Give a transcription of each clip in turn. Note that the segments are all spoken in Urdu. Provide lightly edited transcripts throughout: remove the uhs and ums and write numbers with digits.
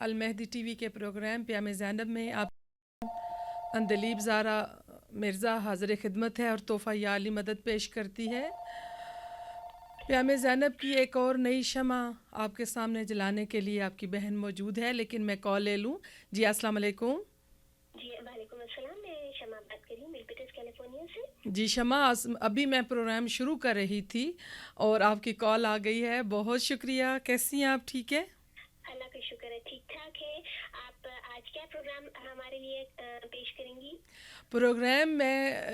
المہدی ٹی وی کے پروگرام پیام زینب میں آپ اندلیب زارا مرزا حاضر خدمت ہے اور تحفہ یا علی مدد پیش کرتی ہے۔ پیام زینب کی ایک اور نئی شمع آپ کے سامنے جلانے کے لیے آپ کی بہن موجود ہے، لیکن میں کال لے لوں۔ جی السلام علیکم۔ جی وعلیکم السلام، میں شمع بات کر رہی ہوں ملپیٹس کیلیفورنیا سے۔ جی شمع، ابھی میں پروگرام شروع کر رہی تھی اور آپ کی کال آ گئی ہے، بہت شکریہ۔ کیسی ہیں آپ؟ ٹھیک ہے؟ اللہ کا شکر ہے، ٹھیک ٹھاک ہے۔ آپ آج کیا پروگرام ہمارے لیے پیش کریں گی؟ پروگرام میں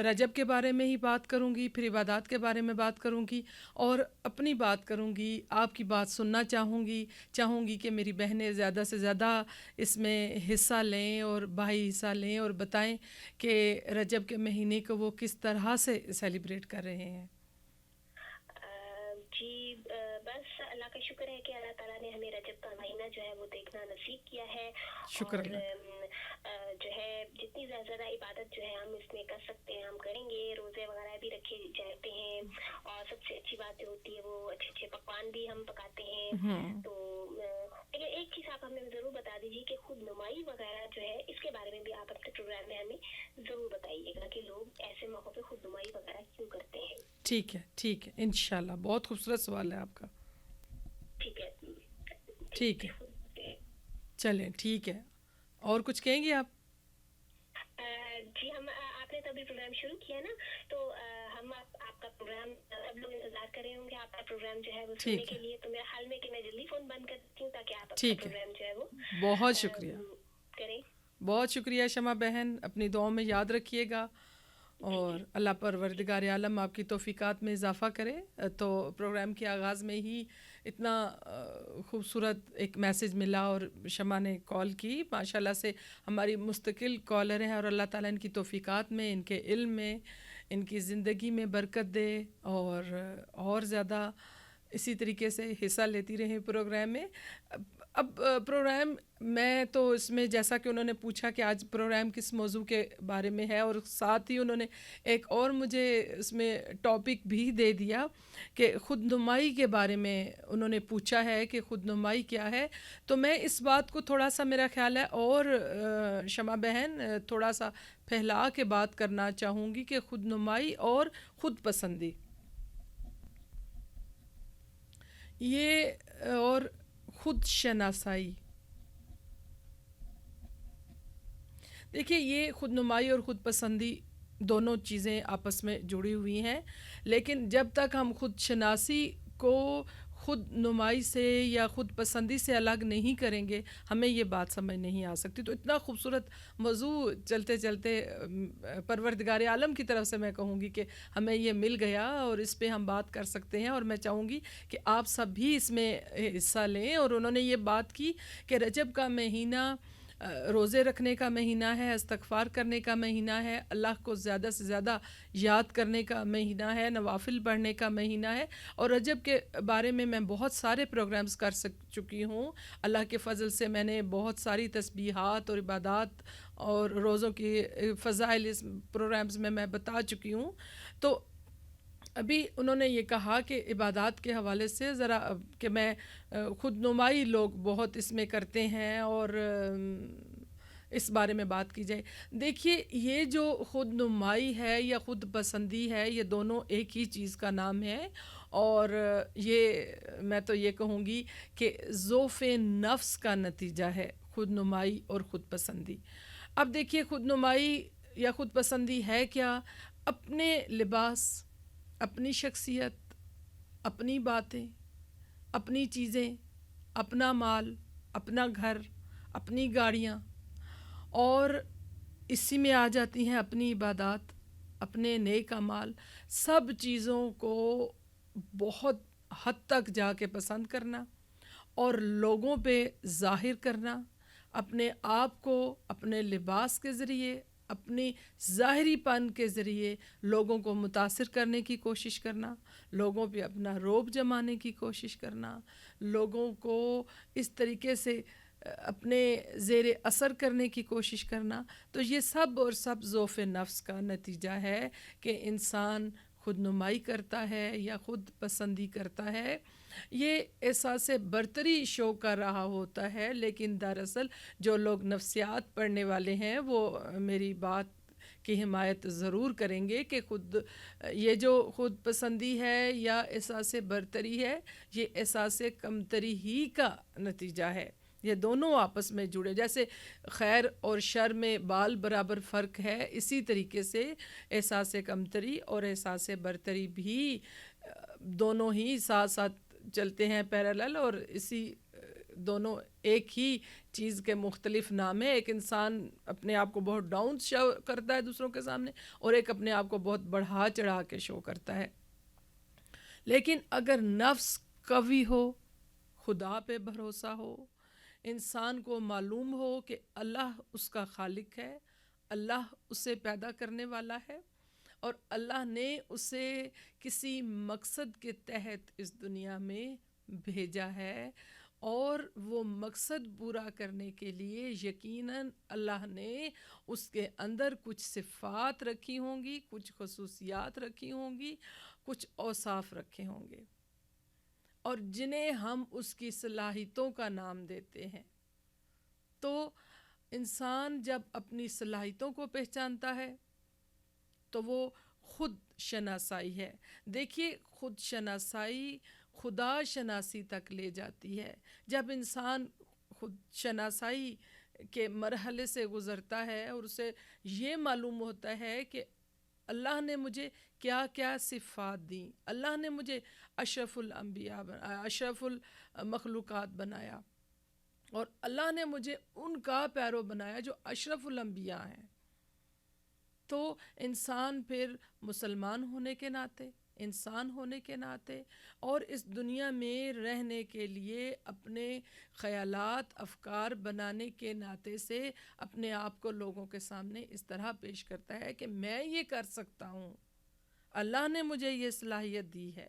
رجب کے بارے میں ہی بات کروں گی، پھر عبادات کے بارے میں بات کروں گی اور اپنی بات کروں گی، آپ کی بات سننا چاہوں گی کہ میری بہنیں زیادہ سے زیادہ اس میں حصہ لیں اور بھائی حصہ لیں اور بتائیں کہ رجب کے مہینے کو وہ کس طرح سے سیلیبریٹ کر رہے ہیں۔ جی بس اللہ کا شکر ہے کہ اللہ تعالیٰ نے ہمیں رجب کا مہینہ جو ہے وہ دیکھنا نصیب کیا ہے، شکر اور اللہ۔ جو ہے جتنی زیادہ عبادت جو ہے ہم اس میں کر سکتے ہیں ہم کریں گے۔ روزے وغیرہ بھی رکھے جاتے ہیں اور سب سے اچھی بات جو ہوتی ہے وہ اچھے اچھے پکوان بھی ہم پکاتے ہیں۔ تو لیکن ایک چیز آپ ہمیں ضرور بتا دیجیے کہ خود نمائی وغیرہ جو ہے اس کے بارے میں بھی آپ اپنے پروگرام میں ہمیں ضرور بتائیے گا کہ لوگ ایسے موقع پہ خود نمائی وغیرہ کیوں کرتے ہیں۔ ٹھیک ہے انشاءاللہ۔ بہت خوبصورت سوال ہے آپ کا۔ ٹھیک ہے چلیں ٹھیک ہے، اور کچھ کہیں گے آپ؟ جی آپ نے تو ابھی پروگرام شروع کیا نا، تو ہم آپ کا پروگرام سب لوگ انتظار کر رہے ہوں گے آپ کا پروگرام جو ہے وہ سننے کے لیے۔ تو میرا حال میں کہ میں جلدی فون بند کرتی ہوں تاکہ آپ اپنا پروگرام جو ہے وہ بہت شکریہ، کریں۔ بہت شکریہ شمع بہن، اپنی دعاؤں میں یاد رکھیے گا اور اللہ پروردگار عالم آپ کی توفیقات میں اضافہ کرے۔ تو پروگرام کے آغاز میں ہی اتنا خوبصورت ایک میسج ملا اور شمع نے کال کی، ماشاءاللہ سے ہماری مستقل کالر ہیں، اور اللہ تعالیٰ ان کی توفیقات میں، ان کے علم میں، ان کی زندگی میں برکت دے اور زیادہ اسی طریقے سے حصہ لیتی رہیں پروگرام میں۔ اب پروگرام میں تو اس میں جیسا کہ انہوں نے پوچھا کہ آج پروگرام کس موضوع کے بارے میں ہے، اور ساتھ ہی انہوں نے ایک اور مجھے اس میں ٹاپک بھی دے دیا کہ خود نمائی کے بارے میں انہوں نے پوچھا ہے کہ خود نمائی کیا ہے۔ تو میں اس بات کو تھوڑا سا، میرا خیال ہے، اور شمع بہن تھوڑا سا پھیلا کے بات کرنا چاہوں گی کہ خود نمائی اور خود پسندی یہ اور خود شناسائی، دیکھیے یہ خود نمائی اور خود پسندی دونوں چیزیں آپس میں جڑی ہوئی ہیں، لیکن جب تک ہم خود شناسی کو خود نمائی سے یا خود پسندی سے الگ نہیں کریں گے ہمیں یہ بات سمجھ نہیں آ سکتی۔ تو اتنا خوبصورت موضوع چلتے چلتے پروردگار عالم کی طرف سے میں کہوں گی کہ ہمیں یہ مل گیا اور اس پہ ہم بات کر سکتے ہیں، اور میں چاہوں گی کہ آپ سب بھی اس میں حصہ لیں۔ اور انہوں نے یہ بات کی کہ رجب کا مہینہ روزے رکھنے کا مہینہ ہے، استغفار کرنے کا مہینہ ہے، اللہ کو زیادہ سے زیادہ یاد کرنے کا مہینہ ہے، نوافل پڑھنے کا مہینہ ہے۔ اور رجب کے بارے میں بہت سارے پروگرامز کر چکی ہوں، اللہ کے فضل سے میں نے بہت ساری تسبیحات اور عبادات اور روزوں کی فضائل اس پروگرامز میں بتا چکی ہوں۔ تو ابھی انہوں نے یہ کہا کہ عبادات کے حوالے سے ذرا کہ میں خود نمائی لوگ بہت اس میں کرتے ہیں اور اس بارے میں بات کی جائے۔ دیکھیے یہ جو خود نمائی ہے یا خود پسندی ہے، یہ دونوں ایک ہی چیز کا نام ہے، اور یہ میں تو یہ کہوں گی کہ ذوف نفس کا نتیجہ ہے خود نمائی اور خود پسندی۔ اب دیکھیے خود نمائی یا خود پسندی ہے کیا؟ اپنے لباس، اپنی شخصیت، اپنی باتیں، اپنی چیزیں، اپنا مال، اپنا گھر، اپنی گاڑیاں، اور اسی میں آ جاتی ہیں اپنی عبادات، اپنے نیک اعمال، سب چیزوں کو بہت حد تک جا کے پسند کرنا اور لوگوں پہ ظاہر کرنا، اپنے آپ کو اپنے لباس کے ذریعے، اپنی ظاہری پن کے ذریعے لوگوں کو متاثر کرنے کی کوشش کرنا، لوگوں پہ اپنا رعب جمانے کی کوشش کرنا، لوگوں کو اس طریقے سے اپنے زیر اثر کرنے کی کوشش کرنا۔ تو یہ سب اور سب ذوف نفس کا نتیجہ ہے کہ انسان خود نمائی کرتا ہے یا خود پسندی کرتا ہے۔ یہ احساس برتری شو کر رہا ہوتا ہے، لیکن دراصل جو لوگ نفسیات پڑھنے والے ہیں وہ میری بات کی حمایت ضرور کریں گے کہ یہ جو خود پسندی ہے یا احساس برتری ہے، یہ احساس کمتری ہی کا نتیجہ ہے۔ یہ دونوں آپس میں جڑے، جیسے خیر اور شر میں بال برابر فرق ہے، اسی طریقے سے احساس کمتری اور احساس برتری بھی دونوں ہی ساتھ ساتھ چلتے ہیں پیرالل، اور اسی دونوں ایک ہی چیز کے مختلف نام ہیں۔ ایک انسان اپنے آپ کو بہت ڈاؤن شو کرتا ہے دوسروں کے سامنے، اور ایک اپنے آپ کو بہت بڑھا چڑھا کے شو کرتا ہے۔ لیکن اگر نفس قوی ہو، خدا پہ بھروسہ ہو، انسان کو معلوم ہو کہ اللہ اس کا خالق ہے، اللہ اسے پیدا کرنے والا ہے، اور اللہ نے اسے کسی مقصد کے تحت اس دنیا میں بھیجا ہے، اور وہ مقصد پورا کرنے کے لیے یقیناً اللہ نے اس کے اندر کچھ صفات رکھی ہوں گی، کچھ خصوصیات رکھی ہوں گی، کچھ اوصاف رکھے ہوں گے، اور جنہیں ہم اس کی صلاحیتوں کا نام دیتے ہیں۔ تو انسان جب اپنی صلاحیتوں کو پہچانتا ہے تو وہ خود شناسائی ہے۔ دیکھیے، خود شناسائی خدا شناسی تک لے جاتی ہے۔ جب انسان خود شناسائی کے مرحلے سے گزرتا ہے اور اسے یہ معلوم ہوتا ہے کہ اللہ نے مجھے کیا کیا صفات دیں، اللہ نے مجھے اشرف الانبیاء اشرف المخلوقات بنایا، اور اللہ نے مجھے ان کا پیرو بنایا جو اشرف الانبیاء ہیں، تو انسان پھر مسلمان ہونے کے ناطے، انسان ہونے کے ناطے، اور اس دنیا میں رہنے کے لیے اپنے خیالات افکار بنانے کے ناطے سے اپنے آپ کو لوگوں کے سامنے اس طرح پیش کرتا ہے کہ میں یہ کر سکتا ہوں، اللہ نے مجھے یہ صلاحیت دی ہے۔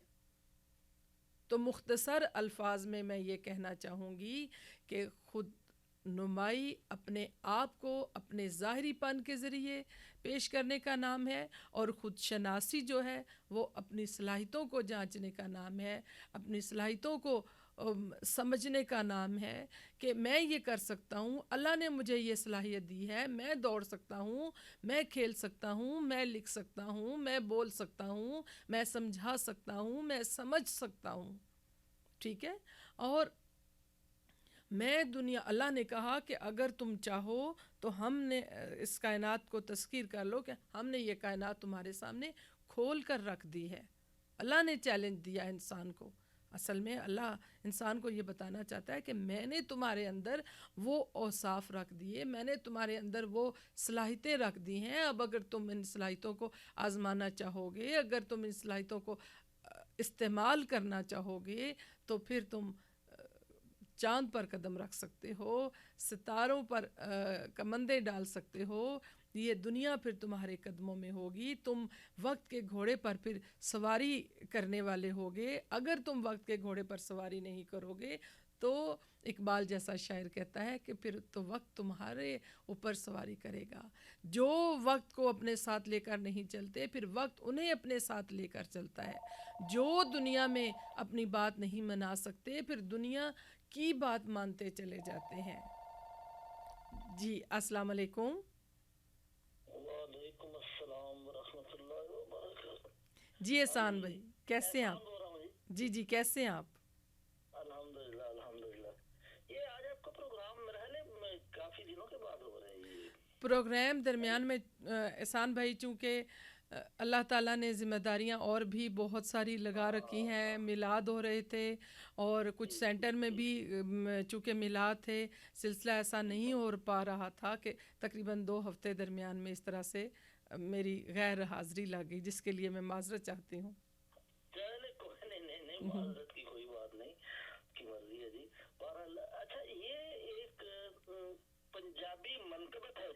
تو مختصر الفاظ میں یہ کہنا چاہوں گی کہ خود نمائی اپنے آپ کو اپنے ظاہری پن کے ذریعے پیش کرنے کا نام ہے، اور خود شناسی جو ہے وہ اپنی صلاحیتوں کو جانچنے کا نام ہے، اپنی صلاحیتوں کو سمجھنے کا نام ہے کہ میں یہ کر سکتا ہوں، اللہ نے مجھے یہ صلاحیت دی ہے، میں دوڑ سکتا ہوں، میں کھیل سکتا ہوں، میں لکھ سکتا ہوں، میں بول سکتا ہوں، میں سمجھا سکتا ہوں، میں سمجھ سکتا ہوں، ٹھیک ہے۔ اور میں اللہ نے کہا کہ اگر تم چاہو تو ہم نے اس کائنات کو تسخیر کر لو کہ ہم نے یہ کائنات تمہارے سامنے کھول کر رکھ دی ہے۔ اللہ نے چیلنج دیا انسان کو، اصل میں اللہ انسان کو یہ بتانا چاہتا ہے کہ میں نے تمہارے اندر وہ اوصاف رکھ دیے، میں نے تمہارے اندر وہ صلاحیتیں رکھ دی ہیں، اب اگر تم ان صلاحیتوں کو آزمانا چاہو گے، اگر تم ان صلاحیتوں کو استعمال کرنا چاہو گے، تو پھر تم چاند پر قدم رکھ سکتے ہو، ستاروں پر کمندیں ڈال سکتے ہو، یہ دنیا پھر تمہارے قدموں میں ہوگی، تم وقت کے گھوڑے پر پھر سواری کرنے والے ہوگے۔ اگر تم وقت کے گھوڑے پر سواری نہیں کرو گے تو اقبال جیسا شاعر کہتا ہے کہ پھر تو وقت تمہارے اوپر سواری کرے گا۔ جو وقت کو اپنے ساتھ لے کر نہیں چلتے، پھر وقت انہیں اپنے ساتھ لے کر چلتا ہے۔ جو دنیا میں اپنی بات نہیں منا سکتے، پھر دنیا کی بات مانتے چلے جاتے ہیں۔ جی السلام علیکم۔ وعلیکم السلام ورحمۃ اللہ وبرکاتہ۔ جی احسان بھائی، کیسے ہیں آپ؟ جی کیسے ہیں آپ؟ الحمدللہ الحمدللہ۔ یہ آج آپ کا پروگرام میرے خیال میں کافی دنوں کے بعد ہو رہا ہے۔ یہ پروگرام درمیان میں احسان بھائی چونکہ اللہ تعالیٰ نے ذمہ داریاں اور بھی بہت ساری لگا رکھی ہیں، میلاد ہو رہے تھے، اور کچھ سینٹر میں بھی چونکہ میلاد تھے، سلسلہ ایسا نہیں ہو پا رہا تھا کہ تقریباً 2 ہفتے درمیان میں اس طرح سے میری غیر حاضری لگ گئی، جس کے لیے میں معذرت چاہتی ہوں۔ چلے کوئی نہیں، معذرت کی کوئی بات نہیں، کی مرضی ہے جی۔ اچھا، یہ ایک پنجابی منقبت ہے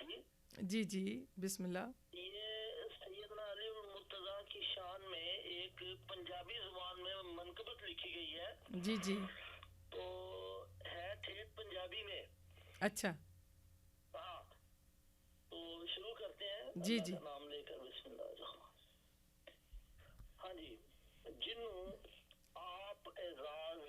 جی۔ جی بسم اللہ۔ یہ سیدنا علی المرتضیٰ کی شان میں ایک پنجابی زبان میں منقبت لکھی گئی ہے۔ جی تو ہے ٹھیک پنجابی میں۔ اچھا، ہاں، تو شروع کرتے ہیں جی اللہ کا نام لے کر، بسم اللہ الرحمن۔ ہاں جی، جنوں آپ اعزاز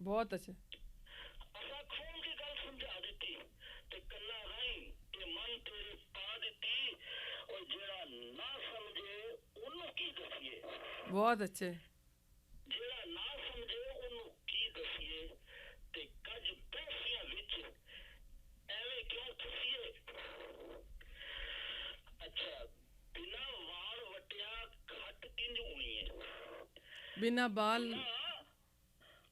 ਬਹੁਤ ਅੱਛਾ ਅਸਾਂ ਖੂਨ ਦੀ ਗੱਲ ਸਮਝਾ ਦਿੱਤੀ ਤੇ ਕੰਨਾਂ ਰਾਹੀਂ ਇਹ ਮਨ ਤੇਰੇ ਪਾ ਦਿੱਤੀ ਔਰ ਜਿਹੜਾ ਨਾ ਸਮਝੇ ਉਹਨੂੰ ਕੀ ਦਸੀਏ ਬਹੁਤ ਅੱਛੇ ਜਿਹੜਾ ਨਾ ਸਮਝੇ ਉਹਨੂੰ ਕੀ ਦਸੀਏ ਤੇ ਕੱਜ ਪੈਸਿਆਂ ਵਿੱਚ ਐਵੇਂ ਕਿਉਂ ਫਸੀਏ ਅੱਛਾ ਬਿਨਾ ਵਾਲ ਵਟਿਆ ਖੱਟ ਕਿੰਜ ਉਣੀ ਹੈ ਬਿਨਾ ਬਾਲ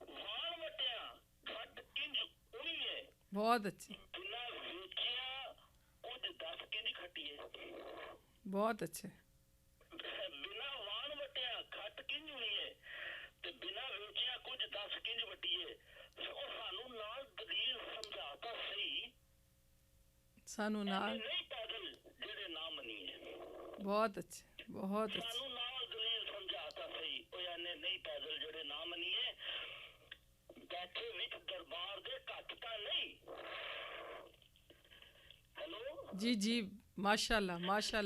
ਵਾਲ ਵਟਿਆ ਖੱਟ ਕਿੰਜ ਉਣੀ ਹੈ ਬਹੁਤ ਅੱਛੇ ਬਿਨਾ ਵੇਖਿਆ ਕੁਝ ਦੱਸ ਕਿੰਜ ਖੱਟੀਏ ਬਹੁਤ ਅੱਛੇ ਬਿਨਾ ਵਾਲ ਵਟਿਆ ਖੱਟ ਕਿੰਜ ਉਣੀ ਹੈ ਤੇ ਬਿਨਾ ਵੇਖਿਆ ਕੁਝ ਦੱਸ ਕਿੰਜ ਵਟੀਏ ਉਹ ਸਾਨੂੰ ਨਾਲ ਦਲੀਲ ਸਮਝਾਤਾ ਸਹੀ ਸਾਨੂੰ ਨਾਲ ਨਹੀਂ ਪੈਦਲ ਜਿਹੜੇ ਨਾ ਮੰਨੀਏ ਬਹੁਤ ਅੱਛੇ ਬਹੁਤ ਅੱਛੇ ਸਾਨੂੰ ਨਾਲ ਦਲੀਲ ਸਮਝਾਤਾ ਸਹੀ ਉਹ ਯਾਨੇ ਨਹੀਂ ਪੈਦਲ ਜਿਹੜੇ ਨਾ ਮੰਨੀਏ ਬੈਠੇ ਵਿੱਚ ਦਰਬਾਰ ਦੇ ਘੱਟ ਤਾਂ ਨਹੀਂ ਹੈਲੋ ਜੀ ਜੀ ਮਾਸ਼ਾਅੱਲਾ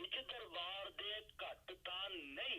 ਵਿੱਚ ਦਰਬਾਰ ਦੇ ਘੱਟ ਤਾਂ ਨਹੀਂ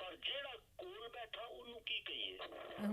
ਪਰ ਜਿਹੜਾ ਕੋਲ ਬੈਠਾ ਉਹਨੂੰ ਕੀ ਕਹੀਏ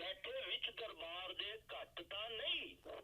ਬੈਠੇ ਵਿੱਚ ਦਰਬਾਰ ਦੇ ਘੱਟ ਤਾਂ ਨਹੀਂ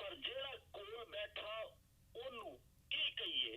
ਪਰ ਜਿਹੜਾ ਕੋਲ ਬੈਠਾ ਉਹਨੂੰ ਕੀ ਕਹੀਏ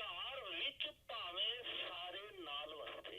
ਘਰ ਵਿੱਚ ਭਾਵੇਂ ਸਾਰੇ ਨਾਲ ਵਸਦੇ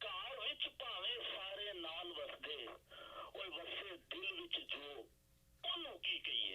ਘਰ ਵਿੱਚ ਭਾਵੇਂ ਸਾਰੇ ਨਾਲ ਵਸਦੇ ਓਏ ਵਸੇ ਦਿਲ ਵਿੱਚ ਜੋ ਉਹਨੂੰ ਕੀ ਕਹੀਏ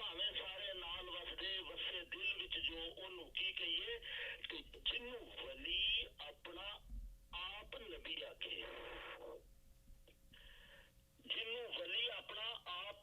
ਭਾਵੇਂ ਸਾਰੇ ਨਾਲ ਵਸਦੇ ਵਸੇ ਦਿਲ ਵਿੱਚ ਜੋ ਉਹਨੂੰ ਕੀ ਕਹੀਏ ਤੇ ਜਿਹਨੂੰ ਵਲੀ ਆਪਣਾ ਆਪ ਨਬੀ ਆਖੇ ਜਿਹਨੂੰ ਵਲੀ ਆਪਣਾ ਆਪ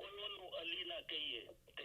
ਉਹਨੂੰ ਅਲੀ ਨਾ ਕਹੀਏ ਤੇ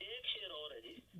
ਇੱਕ ਸ਼ੇਰ ਹੋਰ ਹੈ ਜੀ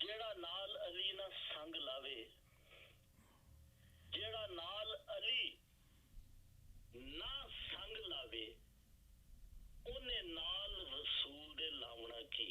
ਜਿਹੜਾ ਨਾਲ ਅਲੀ ਨਾ ਸੰਗ ਲਾਵੇ ਜਿਹੜਾ ਨਾਲ ਅਲੀ ਨਾ ਸੰਗ ਲਾਵੇ ਉਹਨੇ ਨਾਲ ਰਸੂਲ ਦੇ ਲਾਉਣਾ ਕੀ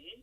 ਹਮ?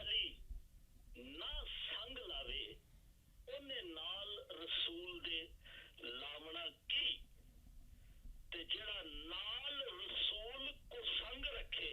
ਅਲੀ ਨਾ ਸੰਗ ਲਾਵੇ ਉਹਨੇ ਨਾਲ ਰਸੂਲ ਦੇ ਲਾਉਣਾ ਕੀ ਤੇ ਜਿਹੜਾ ਨਾਲ ਰਸੂਲ ਕੋ ਸੰਗ ਰੱਖੇ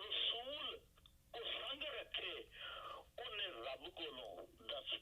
ਰਸੂਲ ਕੋ ਸੰਗ ਰੱਖੇ ਉਹਨੇ ਰੱਬ ਕੋਲੋਂ ਦੱਸ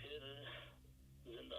ਫਿਰ ਜ਼ਿੰਦਾ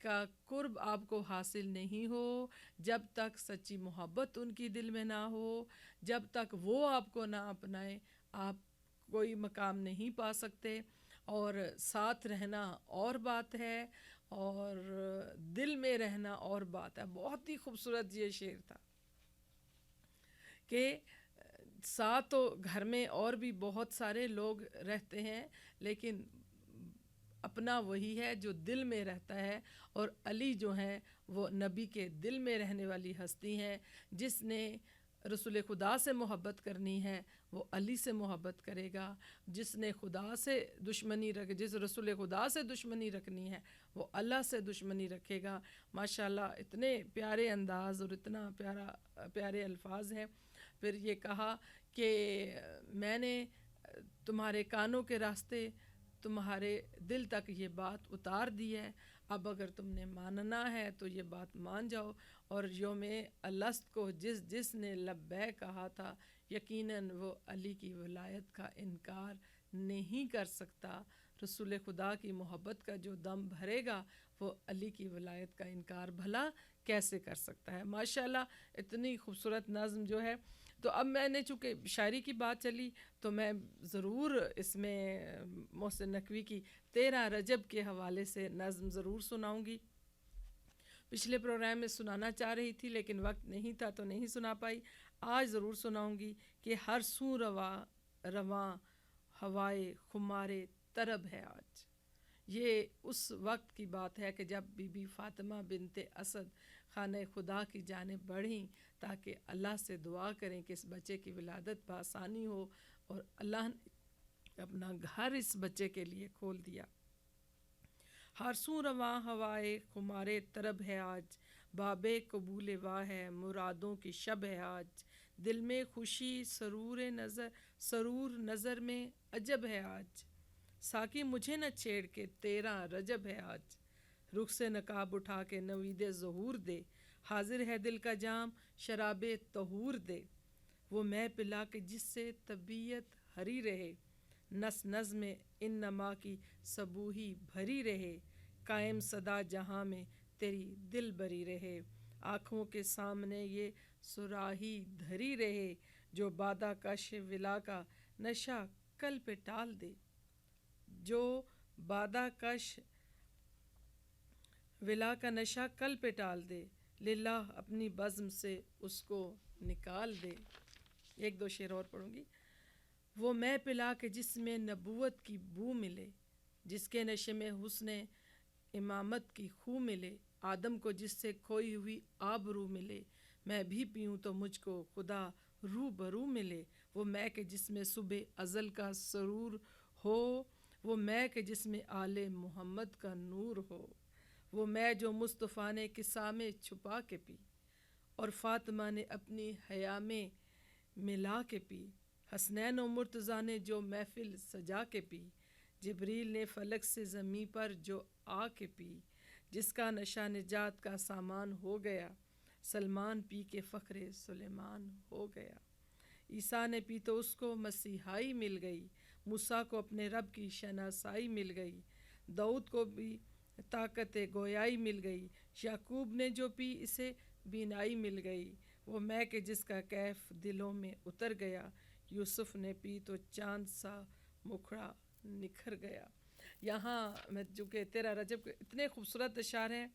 کا قرب آپ کو حاصل نہیں ہو، جب تک سچی محبت ان کی دل میں نہ ہو، جب تک وہ آپ کو نہ اپنائیں، آپ کوئی مقام نہیں پا سکتے۔ اور ساتھ رہنا اور بات ہے اور دل میں رہنا اور بات ہے۔ بہت ہی خوبصورت یہ شعر تھا کہ ساتھ تو گھر میں اور بھی بہت سارے لوگ رہتے ہیں، لیکن اپنا وہی ہے جو دل میں رہتا ہے، اور علی جو ہیں وہ نبی کے دل میں رہنے والی ہستی ہیں۔ جس نے رسول خدا سے محبت کرنی ہے وہ علی سے محبت کرے گا، جس نے خدا سے دشمنی جس رسول خدا سے دشمنی رکھنی ہے وہ اللہ سے دشمنی رکھے گا۔ ماشاءاللہ اتنے پیارے انداز اور اتنا پیارے الفاظ ہیں۔ پھر یہ کہا کہ میں نے تمہارے کانوں کے راستے تمہارے دل تک یہ بات اتار دی ہے، اب اگر تم نے ماننا ہے تو یہ بات مان جاؤ۔ اور یوم الست کو جس نے لبیک کہا تھا، یقیناً وہ علی کی ولایت کا انکار نہیں کر سکتا۔ رسول خدا کی محبت کا جو دم بھرے گا وہ علی کی ولایت کا انکار بھلا کیسے کر سکتا ہے۔ ماشاءاللہ اتنی خوبصورت نظم جو ہے۔ تو اب میں نے چونکہ شاعری کی بات چلی تو میں ضرور اس میں محسن نقوی کی 13 رجب کے حوالے سے نظم ضرور سناؤں گی۔ پچھلے پروگرام میں سنانا چاہ رہی تھی لیکن وقت نہیں تھا تو نہیں سنا پائی، آج ضرور سناؤں گی کہ ہر سوں رواں ہوائے خمارے طرب ہے آج۔ یہ اس وقت کی بات ہے کہ جب بی بی فاطمہ بنت اسد خانہ خدا کی جانب بڑھیں تاکہ اللہ سے دعا کریں کہ اس بچے کی ولادت بآسانی ہو، اور اللہ نے اپنا گھر اس بچے کے لیے کھول دیا۔ ہر سوں رواں ہوائے خمارے طرب ہے آج، باب قبول واہ ہے مرادوں کی شب ہے آج، دل میں خوشی سرور نظر میں عجب ہے آج، ساقی مجھے نہ چھیڑ کے 13 رجب ہے آج، رخ سے نقاب اٹھا کے نوید ظہور دے، حاضر ہے دل کا جام شراب طہور دے، وہ میں پلا کے جس سے طبیعت ہری رہے، نس نز میں ان نما کی صبوحی بھری رہے، قائم صدا جہاں میں تیری دل بری رہے، آنکھوں کے سامنے یہ صراحی دھری رہے، جو بادہ کش ولا کا نشہ کل پہ ٹال دے، جو بادہ کش ولا کا نشہ کل پہ ٹال دے، للہ اپنی بزم سے اس کو نکال دے۔ ایک دو شعر اور پڑھوں گی۔ وہ میں پلا کے جس میں نبوت کی بو ملے، جس کے نشے میں حسن امامت کی خو ملے، آدم کو جس سے کھوئی ہوئی آبرو ملے، میں بھی پیوں تو مجھ کو خدا رو برو ملے، وہ میں کہ جس میں صبح ازل کا سرور ہو، وہ میں کہ جس میں آل محمد کا نور ہو، وہ میں جو مصطفیٰ نے قصہ میں چھپا کے پی، اور فاطمہ نے اپنی حیا میں ملا کے پی، حسنین و مرتضیٰ نے جو محفل سجا کے پی، جبریل نے فلک سے زمیں پر جو آ کے پی، جس کا نشہ نجات کا سامان ہو گیا، سلمان پی کے فخر سلیمان ہو گیا، عیسیٰ نے پی تو اس کو مسیحائی مل گئی، موسیٰ کو اپنے رب کی شناسائی مل گئی، داؤد کو بھی طاقت گویائی مل گئی، یعقوب نے جو پی اسے بینائی مل گئی، وہ میں کہ جس کا کیف دلوں میں اتر گیا، یوسف نے پی تو چاند سا مکھڑا نکھر گیا۔ یہاں میں چونکہ 13 رجب کے اتنے خوبصورت اشعار ہیں،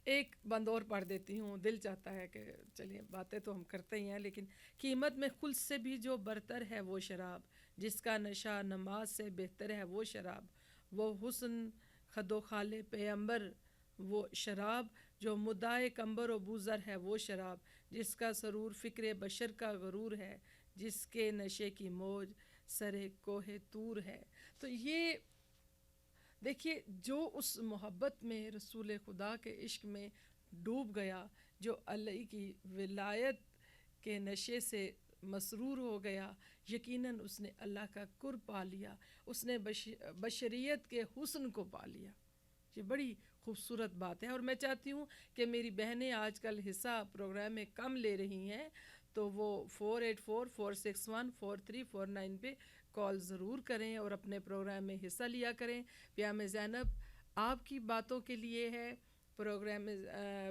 ایک بند اور پڑھ دیتی ہوں، دل چاہتا ہے کہ چلیے باتیں تو ہم کرتے ہی ہیں، لیکن قیمت میں خلد سے بھی جو برتر ہے وہ شراب، جس کا نشہ نماز سے بہتر ہے وہ شراب، وہ حسن خد و خال پیغمبر وہ شراب، جو مدعائے کمبر و بوزر ہے وہ شراب، جس کا سرور فکر بشر کا غرور ہے، جس کے نشے کی موج سر کوہ طور ہے۔ تو یہ دیکھیے جو اس محبت میں رسول خدا کے عشق میں ڈوب گیا، جو علی کی ولایت کے نشے سے مسرور ہو گیا، یقیناً اس نے اللہ کا قرب پا لیا، اس نے بشریت کے حسن کو پا لیا۔ یہ بڑی خوبصورت بات ہے، اور میں چاہتی ہوں کہ میری بہنیں آج کل حصہ پروگرام میں کم لے رہی ہیں تو وہ 484-461-4349 پہ کال ضرور کریں اور اپنے پروگرام میں حصہ لیا کریں۔ پیام زینب آپ کی باتوں کے لیے ہے پروگرام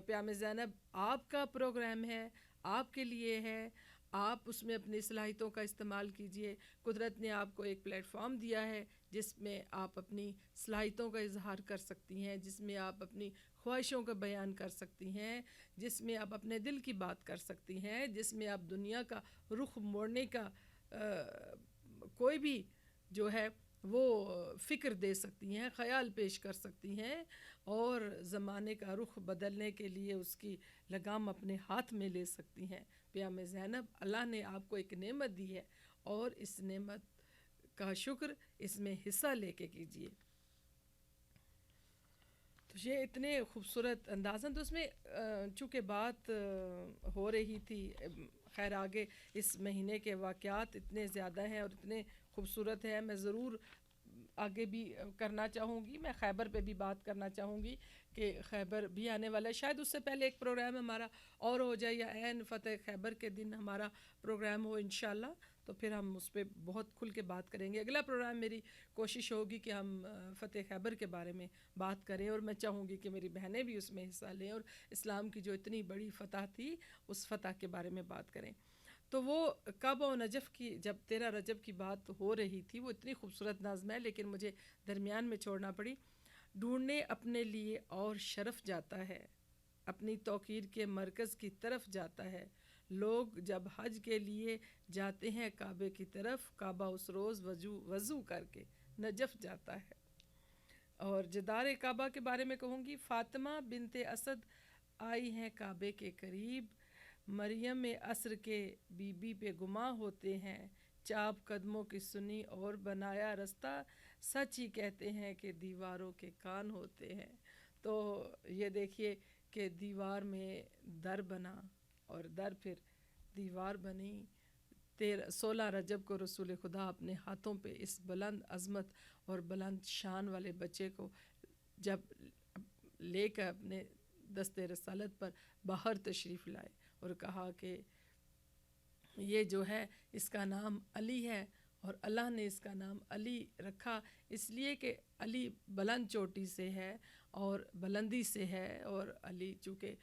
پیام زینب، آپ کا پروگرام ہے، آپ کے لیے ہے، آپ اس میں اپنی صلاحیتوں کا استعمال کیجئے۔ قدرت نے آپ کو ایک پلیٹ فارم دیا ہے جس میں آپ اپنی صلاحیتوں کا اظہار کر سکتی ہیں، جس میں آپ اپنی خواہشوں کا بیان کر سکتی ہیں، جس میں آپ اپنے دل کی بات کر سکتی ہیں، جس میں آپ دنیا کا رخ موڑنے کا کوئی بھی جو ہے وہ فکر دے سکتی ہیں، خیال پیش کر سکتی ہیں، اور زمانے کا رخ بدلنے کے لیے اس کی لگام اپنے ہاتھ میں لے سکتی ہیں۔ پیام زینب، اللہ نے آپ کو ایک نعمت دی ہے اور اس نعمت کا شکر اس میں حصہ لے کے کیجئے۔ تو یہ اتنے خوبصورت اندازاً، تو اس میں چونکہ بات ہو رہی تھی، خیر آگے اس مہینے کے واقعات اتنے زیادہ ہیں اور اتنے خوبصورت ہیں، میں ضرور آگے بھی کرنا چاہوں گی، میں خیبر پہ بھی بات کرنا چاہوں گی کہ خیبر بھی آنے والا ہے، شاید اس سے پہلے ایک پروگرام ہمارا اور ہو جائے یا عین فتح خیبر کے دن ہمارا پروگرام ہو انشاءاللہ، تو پھر ہم اس پہ بہت کھل کے بات کریں گے۔ اگلا پروگرام میری کوشش ہوگی کہ ہم فتح خیبر کے بارے میں بات کریں، اور میں چاہوں گی کہ میری بہنیں بھی اس میں حصہ لیں اور اسلام کی جو اتنی بڑی فتح تھی اس فتح کے بارے میں بات کریں۔ تو وہ کعبہ و نجف کی جب 13 رجب کی بات ہو رہی تھی، وہ اتنی خوبصورت نظم ہے لیکن مجھے درمیان میں چھوڑنا پڑی۔ ڈھونڈنے اپنے لیے اور شرف جاتا ہے، اپنی توقیر کے مرکز کی طرف جاتا ہے، لوگ جب حج کے لیے جاتے ہیں کعبے کی طرف، کعبہ اس روز وضو کر کے نجف جاتا ہے۔ اور جدار کعبہ کے بارے میں کہوں گی، فاطمہ بنت اسد آئی ہیں کعبے کے قریب، مریم عصر کے بی بی پہ گماں ہوتے ہیں، چاپ قدموں کی سنی اور بنایا رستہ، سچ ہی کہتے ہیں کہ دیواروں کے کان ہوتے ہیں۔ تو یہ دیکھیے کہ دیوار میں در بنا اور در پھر دیوار بنی۔ 16 رجب کو رسول خدا اپنے ہاتھوں پہ اس بلند عظمت اور بلند شان والے بچے کو جب لے کر اپنے دست رسالت پر باہر تشریف لائے اور کہا کہ یہ جو ہے اس کا نام علی ہے، اور اللہ نے اس کا نام علی رکھا اس لیے کہ علی بلند چوٹی سے ہے اور بلندی سے ہے، اور علی چونکہ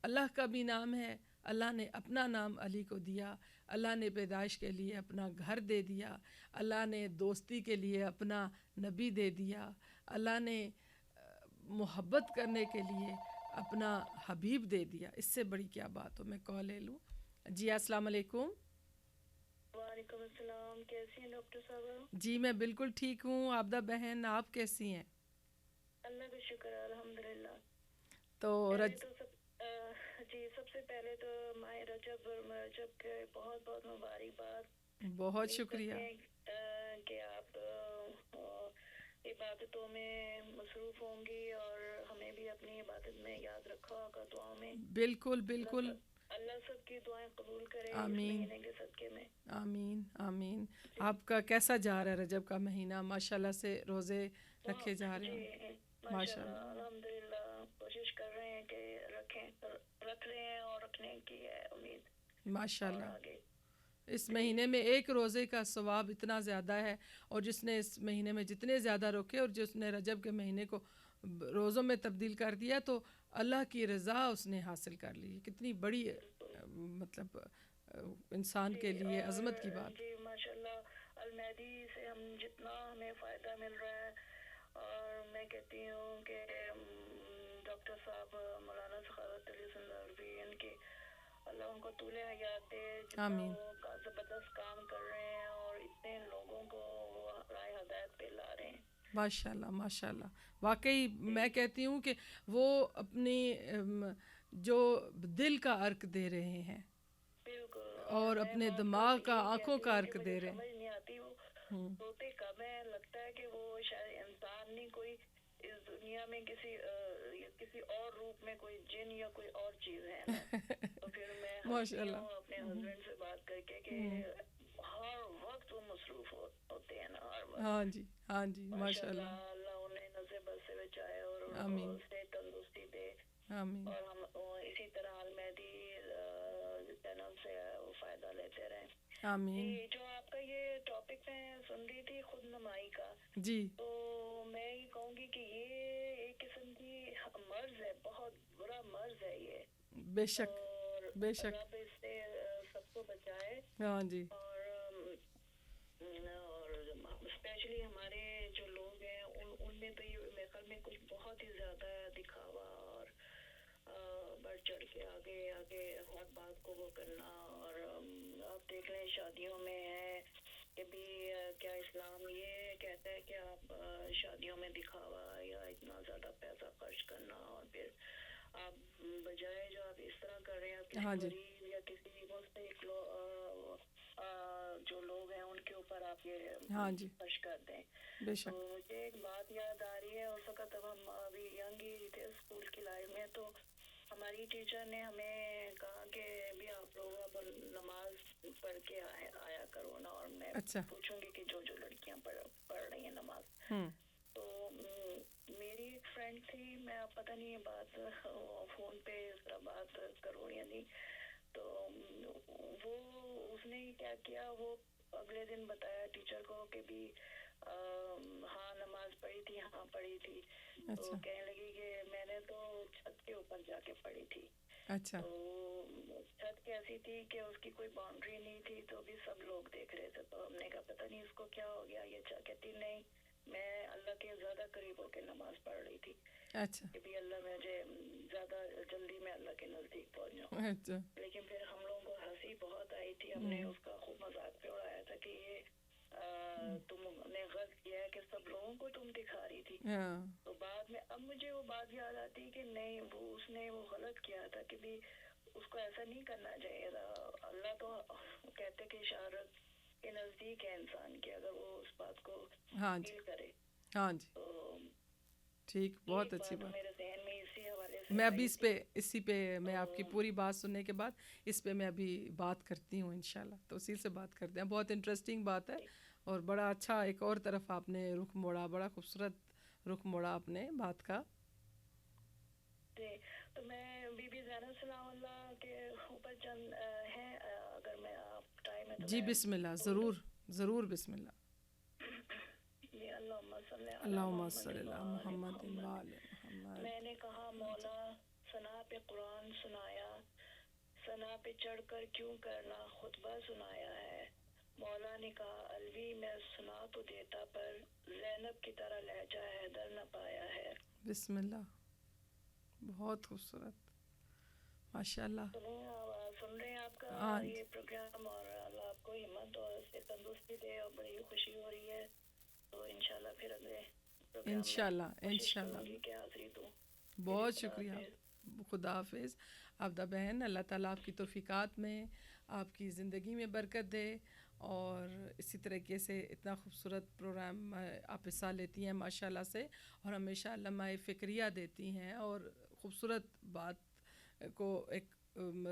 اللہ کا بھی نام ہے، اللہ نے اپنا نام علی کو دیا، اللہ نے پیدائش کے لیے اپنا گھر دے دیا، اللہ نے دوستی کے لیے اپنا نبی دے دیا، اللہ نے محبت کرنے کے لیے اپنا حبیب دے دیا، اس سے بڑی کیا بات ہو۔ میں کال لے لوں۔ جی السلام علیکم۔ وعلیکم السلام، کیسی ہیں ڈاکٹر صاحبہ؟ جی میں بالکل ٹھیک ہوں، عابدہ بہن آپ کیسی ہیں؟ اللہ کا شکر ہے، الحمدللہ۔ تو جی سب سے پہلے تو ماہ رجب اور رجب کے بہت بہت مبارکباد۔ بہت شکریہ کہ آپ عبادتوں میں مصروف ہوں گی اور ہمیں بھی اپنی عبادت میں یاد رکھا ہوگا، دعاؤں میں۔ بالکل بالکل، اللہ سب کی دعائیں قبول کرے آمین، اس مہینے کے صدقے میں۔ آمین آمین۔ آپ کا کیسا جا رہا ہے رجب کا مہینہ؟ ماشاءاللہ سے روزے رکھے جا رہے ہیں؟ ماشاءاللہ الحمدللہ، کوشش کر رہے ہیں کہ رکھ رہے ہیں اور رکھنے کی ہے امید ماشاءاللہ۔ اس مہینے میں ایک روزے کا ثواب اتنا زیادہ ہے، اور جس نے اس مہینے میں جتنے زیادہ روکے اور جس نے رجب کے مہینے کو روزوں میں تبدیل کر دیا تو اللہ کی رضا اس نے حاصل کر لی۔ کتنی بڑی مطلب انسان کے لیے عظمت کی بات۔ جی ماشاءاللہ، المہدی سے ہم جتنا ہمیں فائدہ مل رہا ہے، اور میں کہتی ہوں کہ ڈاکٹر صاحب مولانا سخاوت علی زندروی، ان کی اللہ ان کو طول حیات دے، جتنا وہ زبردست کام کر رہے ہیں اور اتنے لوگوں کو راہ ہدایت پہ لا رہے ہیں۔ ماشاءاللہ ماشاءاللہ، واقعی میں کہتی ہوں کہ وہ اپنی جو دل کا عرق دے رہے ہیں اور اپنے دماغ کا، آنکھوں کا عرق دے رہے ہیں۔ سمجھ نہیں آتی وہ ہوتے کب ہیں، لگتا ہے کہ وہ شاید انسان نہیں، کوئی اس دنیا میں کسی اور روپ میں کوئی جن یا کوئی اور چیز ہے نا۔ تو پھر میں اپنے ہسبینڈ سے بات کر کے کہ ہر وقت وہ مصروف ہوتے ہیں نا، ہر وقت۔ ہاں جی ہاں جی ماشاءاللہ، اللہ انہیں نظر بد سے بچائے اور سے تندرستی دے، اور ہم اسی طرح المہدی چینل سے وہ فائدہ لیتے رہیں۔ جی جو آپ کا یہ ٹاپک میں سن رہی تھی خود نمائی کا، جی تو میں یہ کہوں گی کہ یہ ایک مرض ہے, بہت برا مرض ہے یہ, بے شک اور بے شک. رب اس سے سب کو بچائے. ہاں جی. اور اسپیشلی ہمارے جو لوگ ہیں ان میں تو یہ میرے خیال میں کچھ بہت ہی زیادہ دکھاوا اور بڑھ چڑھ کے آگے آگے ہر بات کو وہ کرنا. اور آپ دیکھ لیں شادیوں میں ہے کہ بھی کیا اسلام یہ کہتا ہے کہ آپ شادیوں میں دکھاوا یا اتنا زیادہ پیسہ خرچ کرنا, اور پھر آپ بجائے جو آپ اس طرح کر رہے ہیں کسی غریب یا کسی مستحق جو لوگ ہیں ان کے اوپر آپ یہ ہاں جی خرچ کر دیں. بے شک. تو مجھے ایک بات یاد آ رہی ہے, اس وقت اب ہم ابھی ینگ ہی تھے اسکول کی لائف میں, تو ہماری ٹیچر نے ہمیں کہا کہ بھی آپ لوگ اب نماز پڑھ کے آیا کرو نا, اور میں اچھا. پوچھوں گی کہ جو لڑکیاں پڑھ رہی ہیں نماز. تو میری ایک فرینڈ تھی, میں پتہ نہیں یہ بات فون پہ اس طرح بات کروں یا نہیں, تو وہ اس نے کیا کیا, وہ اگلے دن بتایا ٹیچر کو کہ بھی ہاں نماز پڑھی تھی, ہاں پڑھی تھی. تو کہنے لگی کہ میں نے تو چھت کے اوپر جا کے پڑھی تھی. اچھا. تو چھت کیسی تھی کہ اس کی کوئی باؤنڈری نہیں تھی, تو بھی سب لوگ دیکھ رہے تھے. تو ہم نے کہا پتہ نہیں اس کو کیا ہو گیا, یہ کہتی نہیں میں اللہ کے زیادہ قریب ہو کے نماز پڑھ رہی تھی. اچھا. کہ بھی اللہ مجھے زیادہ جلدی میں اللہ کے نزدیک پہنچ جاؤں. اچھا. لیکن پھر ہم لوگوں کو ہنسی بہت آئی تھی, ہم نے اس کا خوب مذاق پہ اڑایا تھا کہ یہ تم نے غلط کیا ہے کہ سب لوگوں کو تم دکھا رہی تھی. تو بعد میں اب مجھے وہ بات یاد آتی کہ نہیں اس نے وہ غلط کیا تھا کہ بھی اس کو ایسا نہیں کرنا چاہیے تھا. اللہ تو کہتے کہ اشارت کے نزدیک ہے انسان کے, اگر وہ اس بات کو فیل کرے. ہاں جی تو ٹھیک, بہت اچھی بات. میرے ذہن میں اسی حوالے سے میں ابھی اسی پہ میں آپ کی پوری بات سننے کے بعد اس پہ میں ابھی بات کرتی ہوں انشاءاللہ, تو اسی سے بات کرتے ہیں. بہت انٹرسٹنگ بات ہے اور بڑا اچھا ایک اور طرف آپ نے رخ موڑا, بڑا خوبصورت رخ موڑا آپ نے بات کا. جی, تو میں بی بی زینب سلام اللہ کے اوپر چند ہیں, اگر میں آپ ٹائم ہے تو جی بسم اللہ, ضرور ضرور, بسم اللہ. اللہم صلی علی محمد. میں نے کہا مولا ثنا پہ قرآن سنایا, ثنا پہ چڑھ کر کیوں کرنا خطبہ سنایا ہے. مولا نے کہا الوی میں سنا تو دیتا, پر زینب کی طرح لہجہ حیدر نہ پایا ہے. بسم اللہ, بہت خوبصورت, ماشاء اللہ. سن رہے ہیں آپ کا یہ پروگرام, اور اللہ آپ کو ہمت اور سے تندرستی دے, اور بڑی خوشی ہو رہی ہے. تو انشاءاللہ پھر اگلے پروگرام انشاءاللہ کہ حاضری دوں. بہت شکریہ, خدا حافظ. عبدہ بہن, اللہ تعالیٰ آپ کی توفیقات میں, آپ کی زندگی میں برکت دے, اور اسی طریقے سے اتنا خوبصورت پروگرام آپ حصہ لیتی ہیں ماشاءاللہ سے, اور ہمیشہ لمحہ فکریہ دیتی ہیں, اور خوبصورت بات کو ایک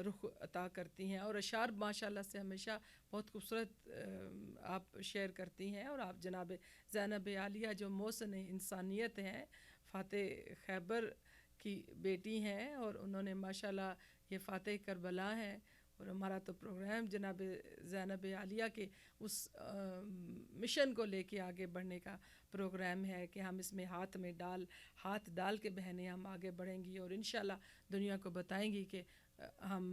رخ عطا کرتی ہیں, اور اشعار ماشاءاللہ سے ہمیشہ بہت خوبصورت آپ شیئر کرتی ہیں. اور آپ جناب زینب عالیہ جو محسن انسانیت ہیں, فاتح خیبر کی بیٹی ہیں, اور انہوں نے ماشاءاللہ یہ فاتح کربلا ہیں. اور ہمارا تو پروگرام جناب زینب عالیہ کے اس مشن کو لے کے آگے بڑھنے کا پروگرام ہے کہ ہم اس میں ہاتھ ڈال کے بہنیں ہم آگے بڑھیں گی, اور انشاءاللہ دنیا کو بتائیں گی کہ ہم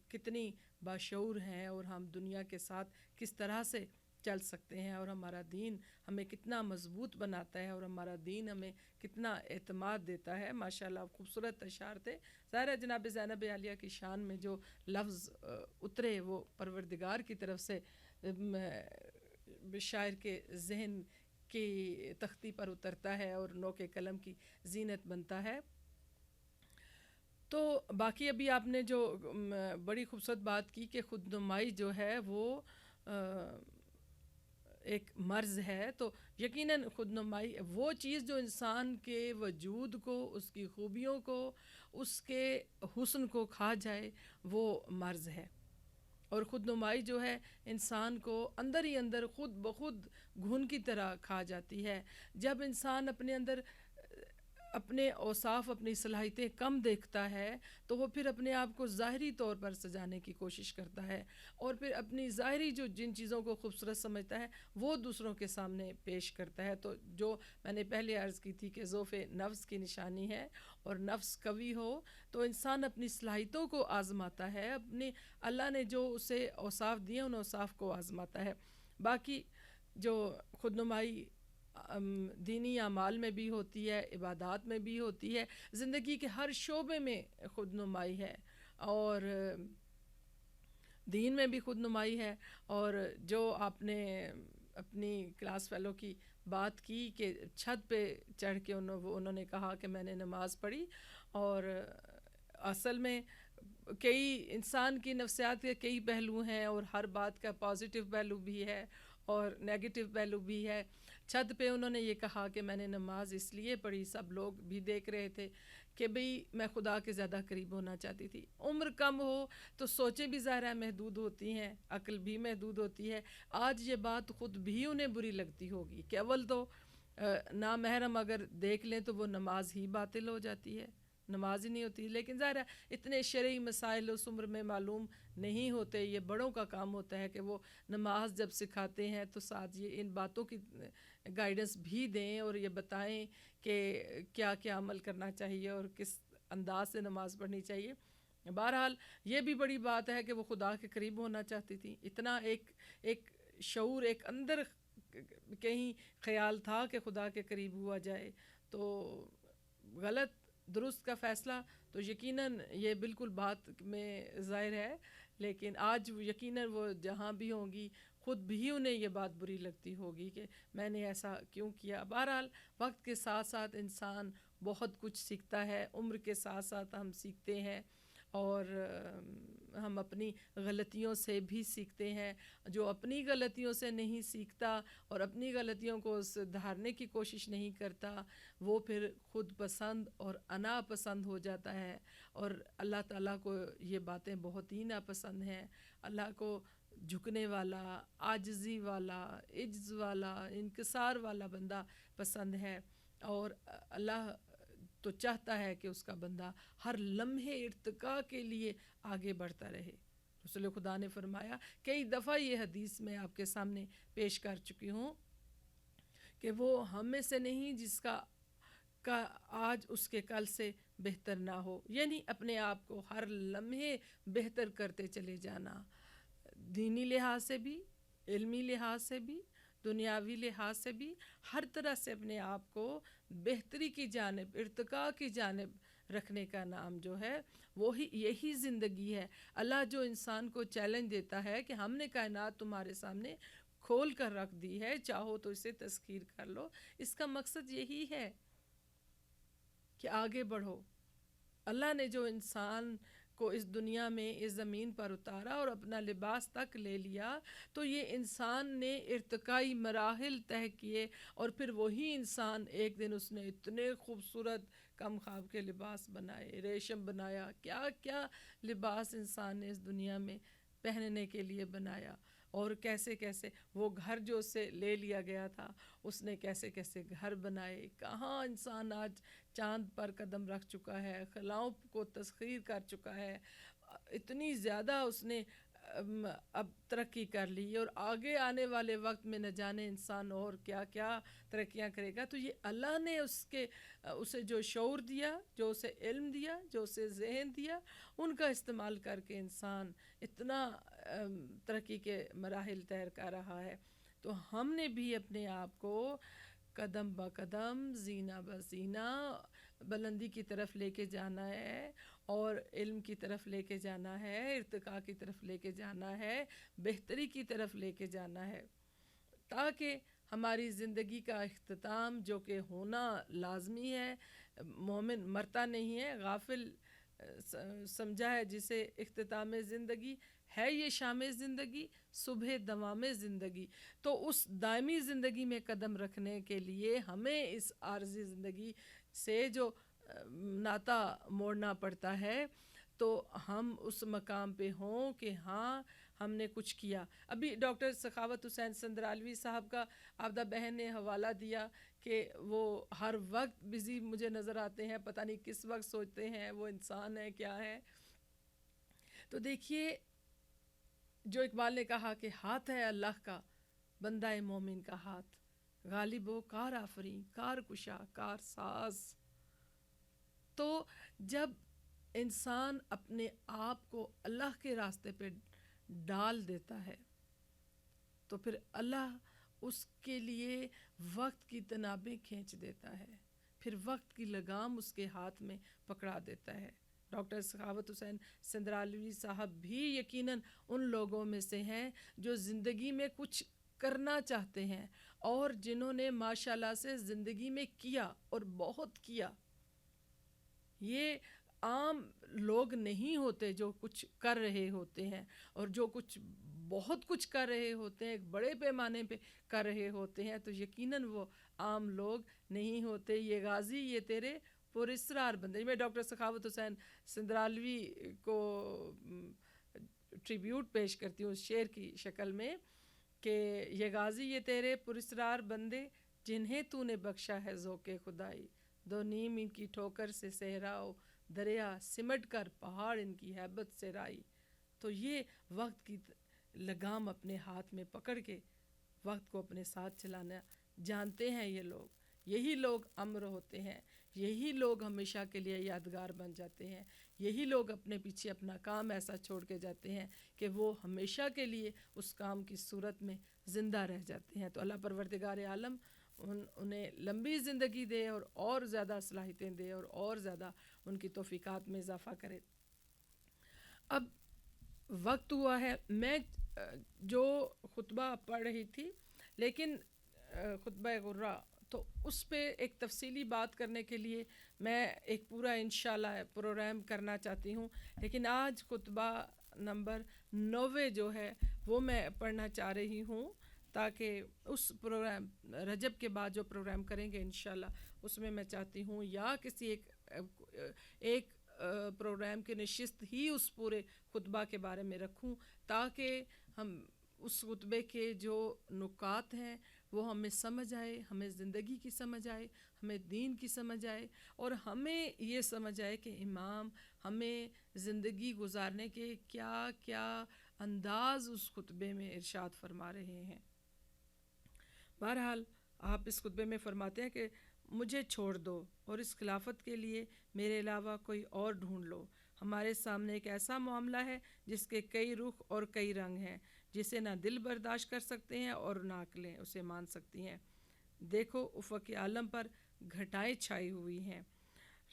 کتنی باشعور ہیں, اور ہم دنیا کے ساتھ کس طرح سے چل سکتے ہیں, اور ہمارا دین ہمیں کتنا مضبوط بناتا ہے, اور ہمارا دین ہمیں کتنا اعتماد دیتا ہے. ماشاءاللہ خوبصورت اشعار تھے. ظاہر ہے جناب زینب عالیہ کی شان میں جو لفظ اترے وہ پروردگار کی طرف سے شاعر کے ذہن کی تختی پر اترتا ہے, اور نوک قلم کی زینت بنتا ہے. تو باقی ابھی آپ نے جو بڑی خوبصورت بات کی کہ خود نمائی جو ہے وہ ایک مرض ہے, تو یقیناً خود نمائی وہ چیز جو انسان کے وجود کو, اس کی خوبیوں کو, اس کے حسن کو کھا جائے, وہ مرض ہے. اور خود نمائی جو ہے انسان کو اندر ہی اندر خود بخود گھن کی طرح کھا جاتی ہے. جب انسان اپنے اندر اپنے اوصاف اپنی صلاحیتیں کم دیکھتا ہے تو وہ پھر اپنے آپ کو ظاہری طور پر سجانے کی کوشش کرتا ہے اور پھر اپنی ظاہری جن چیزوں کو خوبصورت سمجھتا ہے وہ دوسروں کے سامنے پیش کرتا ہے. تو جو میں نے پہلے عرض کی تھی کہ ضعف نفس کی نشانی ہے اور نفس قوی ہو تو انسان اپنی صلاحیتوں کو آزماتا ہے, اپنے اللہ نے جو اسے اوصاف دیے ان اوصاف کو آزماتا ہے. باقی جو خود نمائی دینی اعمال میں بھی ہوتی ہے, عبادات میں بھی ہوتی ہے, زندگی کے ہر شعبے میں خود نمائی ہے اور دین میں بھی خود نمائی ہے. اور جو آپ نے اپنی کلاس فیلو کی بات کی کہ چھت پہ چڑھ کے انہوں نے کہا کہ میں نے نماز پڑھی, اور اصل میں کئی انسان کی نفسیات کے کئی پہلو ہیں اور ہر بات کا پازیٹیو پہلو بھی ہے اور نیگیٹو پہلو بھی ہے. چھت پہ انہوں نے یہ کہا کہ میں نے نماز اس لیے پڑھی, سب لوگ بھی دیکھ رہے تھے کہ بھئی میں خدا کے زیادہ قریب ہونا چاہتی تھی. عمر کم ہو تو سوچیں بھی ظاہرہ محدود ہوتی ہیں, عقل بھی محدود ہوتی ہے. آج یہ بات خود بھی انہیں بری لگتی ہوگی کہ اول تو نامحرم اگر دیکھ لیں تو وہ نماز ہی باطل ہو جاتی ہے, نماز ہی نہیں ہوتی. لیکن ظاہر ہے اتنے شرعی مسائل اس عمر میں معلوم نہیں ہوتے, یہ بڑوں کا کام ہوتا ہے کہ وہ نماز جب سکھاتے ہیں تو ساتھ یہ ان باتوں کی گائیڈنس بھی دیں اور یہ بتائیں کہ کیا کیا عمل کرنا چاہیے اور کس انداز سے نماز پڑھنی چاہیے. بہرحال یہ بھی بڑی بات ہے کہ وہ خدا کے قریب ہونا چاہتی تھی. اتنا ایک شعور, ایک اندر کہیں خیال تھا کہ خدا کے قریب ہوا جائے. تو غلط درست کا فیصلہ تو یقیناً یہ بالکل بات میں ظاہر ہے, لیکن آج یقیناً وہ جہاں بھی ہوں گی خود بھی انہیں یہ بات بری لگتی ہوگی کہ میں نے ایسا کیوں کیا. بہرحال وقت کے ساتھ ساتھ انسان بہت کچھ سیکھتا ہے, عمر کے ساتھ ساتھ ہم سیکھتے ہیں اور ہم اپنی غلطیوں سے بھی سیکھتے ہیں. جو اپنی غلطیوں سے نہیں سیکھتا اور اپنی غلطیوں کو سدھارنے کی کوشش نہیں کرتا وہ پھر خود پسند اور انا پسند ہو جاتا ہے, اور اللہ تعالیٰ کو یہ باتیں بہت ہی ناپسند ہیں. اللہ کو جھکنے والا, عاجزی والا, عجز والا, انکسار والا بندہ پسند ہے, اور اللہ تو چاہتا ہے کہ اس کا بندہ ہر لمحے ارتقاء کے لیے آگے بڑھتا رہے. رسول خدا نے فرمایا, کئی دفعہ یہ حدیث میں آپ کے سامنے پیش کر چکی ہوں کہ وہ ہم میں سے نہیں جس کا آج اس کے کل سے بہتر نہ ہو, یعنی اپنے آپ کو ہر لمحے بہتر کرتے چلے جانا, دینی لحاظ سے بھی, علمی لحاظ سے بھی, دنیاوی لحاظ سے بھی, ہر طرح سے اپنے آپ کو بہتری کی جانب, ارتقاء کی جانب رکھنے کا نام جو ہے وہی یہی زندگی ہے. اللہ جو انسان کو چیلنج دیتا ہے کہ ہم نے کائنات تمہارے سامنے کھول کر رکھ دی ہے, چاہو تو اسے تسخیر کر لو, اس کا مقصد یہی ہے کہ آگے بڑھو. اللہ نے جو انسان کو اس دنیا میں اس زمین پر اتارا اور اپنا لباس تک لے لیا تو یہ انسان نے ارتقائی مراحل طے کیے, اور پھر وہی انسان ایک دن اس نے اتنے خوبصورت کم خواب کے لباس بنائے, ریشم بنایا, کیا کیا لباس انسان نے اس دنیا میں پہننے کے لیے بنایا, اور کیسے کیسے وہ گھر جو اس سے لے لیا گیا تھا اس نے کیسے کیسے گھر بنائے. کہاں انسان آج چاند پر قدم رکھ چکا ہے, خلاؤں کو تسخیر کر چکا ہے, اتنی زیادہ اس نے اب ترقی کر لی, اور آگے آنے والے وقت میں نہ جانے انسان اور کیا کیا ترقیاں کرے گا. تو یہ اللہ نے اسے جو شعور دیا, جو اسے علم دیا, جو اسے ذہن دیا, ان کا استعمال کر کے انسان اتنا ترقی کے مراحل طے کر رہا ہے. تو ہم نے بھی اپنے آپ کو قدم با قدم, زینہ بہ زینہ بلندی کی طرف لے کے جانا ہے, اور علم کی طرف لے کے جانا ہے, ارتقاء کی طرف لے کے جانا ہے, بہتری کی طرف لے کے جانا ہے, تاکہ ہماری زندگی کا اختتام جو کہ ہونا لازمی ہے. مومن مرتا نہیں ہے, غافل سمجھا ہے جسے اختتام زندگی ہے یہ شام زندگی, صبح دوام زندگی. تو اس دائمی زندگی میں قدم رکھنے کے لیے ہمیں اس عارضی زندگی سے جو ناطہ موڑنا پڑتا ہے, تو ہم اس مقام پہ ہوں کہ ہاں ہم نے کچھ کیا. ابھی ڈاکٹر سخاوت حسین سندرالوی صاحب کا آبدہ بہن نے حوالہ دیا کہ وہ ہر وقت بزی مجھے نظر آتے ہیں، پتہ نہیں کس وقت سوچتے ہیں وہ انسان ہے کیا ہے. تو دیکھیے جو اقبال نے کہا کہ ہاتھ ہے اللہ کا بندہ مومن کا ہاتھ، غالب و کار آفریں، کار کشا کار ساز. تو جب انسان اپنے آپ کو اللہ کے راستے پہ ڈال دیتا ہے تو پھر اللہ اس کے لیے وقت کی تنابیں کھینچ دیتا ہے، پھر وقت کی لگام اس کے ہاتھ میں پکڑا دیتا ہے. ڈاکٹر سخاوت حسین سندرالوی صاحب بھی یقیناً ان لوگوں میں سے ہیں جو زندگی میں کچھ کرنا چاہتے ہیں اور جنہوں نے ماشاءاللہ سے زندگی میں کیا اور بہت کیا. یہ عام لوگ نہیں ہوتے جو کچھ کر رہے ہوتے ہیں اور جو کچھ بہت کچھ کر رہے ہوتے ہیں، ایک بڑے پیمانے پہ کر رہے ہوتے ہیں، تو یقیناً وہ عام لوگ نہیں ہوتے. یہ غازی یہ تیرے پراسرار بندے. میں ڈاکٹر سخاوت حسین سندرالوی کو ٹریبیوٹ پیش کرتی ہوں اس شعر کی شکل میں کہ یہ غازی یہ تیرے پراسرار بندے جنہیں تو نے بخشا ہے ذوق خدائی، دو نیم ان کی ٹھوکر سے صحراؤ دریا سمٹ کر پہاڑ ان کی ہیبت سے رائی. تو یہ وقت کی لگام اپنے ہاتھ میں پکڑ کے وقت کو اپنے ساتھ چلانا جانتے ہیں یہ لوگ. یہی لوگ امر ہوتے ہیں، یہی لوگ ہمیشہ کے لیے یادگار بن جاتے ہیں. یہی لوگ اپنے پیچھے اپنا کام ایسا چھوڑ کے جاتے ہیں کہ وہ ہمیشہ کے لیے اس کام کی صورت میں زندہ رہ جاتے ہیں. تو اللہ پروردگار عالم انہیں لمبی زندگی دے اور زیادہ صلاحیتیں دے اور زیادہ ان کی توفیقات میں اضافہ کرے. اب وقت ہوا ہے، میں جو خطبہ پڑھ رہی تھی لیکن خطبہ غرہ تو اس پہ ایک تفصیلی بات کرنے کے لیے میں ایک پورا انشاءاللہ پروگرام کرنا چاہتی ہوں، لیکن آج خطبہ نمبر 9 جو ہے وہ میں پڑھنا چاہ رہی ہوں تاکہ اس پروگرام رجب کے بعد جو پروگرام کریں گے انشاءاللہ اس میں میں چاہتی ہوں یا کسی ایک پروگرام کی نشست ہی اس پورے خطبہ کے بارے میں رکھوں تاکہ ہم اس خطبے کے جو نکات ہیں وہ ہمیں سمجھ آئے، ہمیں زندگی کی سمجھ آئے، ہمیں دین کی سمجھ آئے اور ہمیں یہ سمجھ آئے کہ امام ہمیں زندگی گزارنے کے کیا کیا انداز اس خطبے میں ارشاد فرما رہے ہیں. بہرحال آپ اس خطبے میں فرماتے ہیں کہ مجھے چھوڑ دو اور اس خلافت کے لیے میرے علاوہ کوئی اور ڈھونڈ لو. ہمارے سامنے ایک ایسا معاملہ ہے جس کے کئی رخ اور کئی رنگ ہیں، جسے نہ دل برداشت کر سکتے ہیں اور نہ عقلیں اسے مان سکتی ہیں. دیکھو افق عالم پر گھٹائیں چھائی ہوئی ہیں،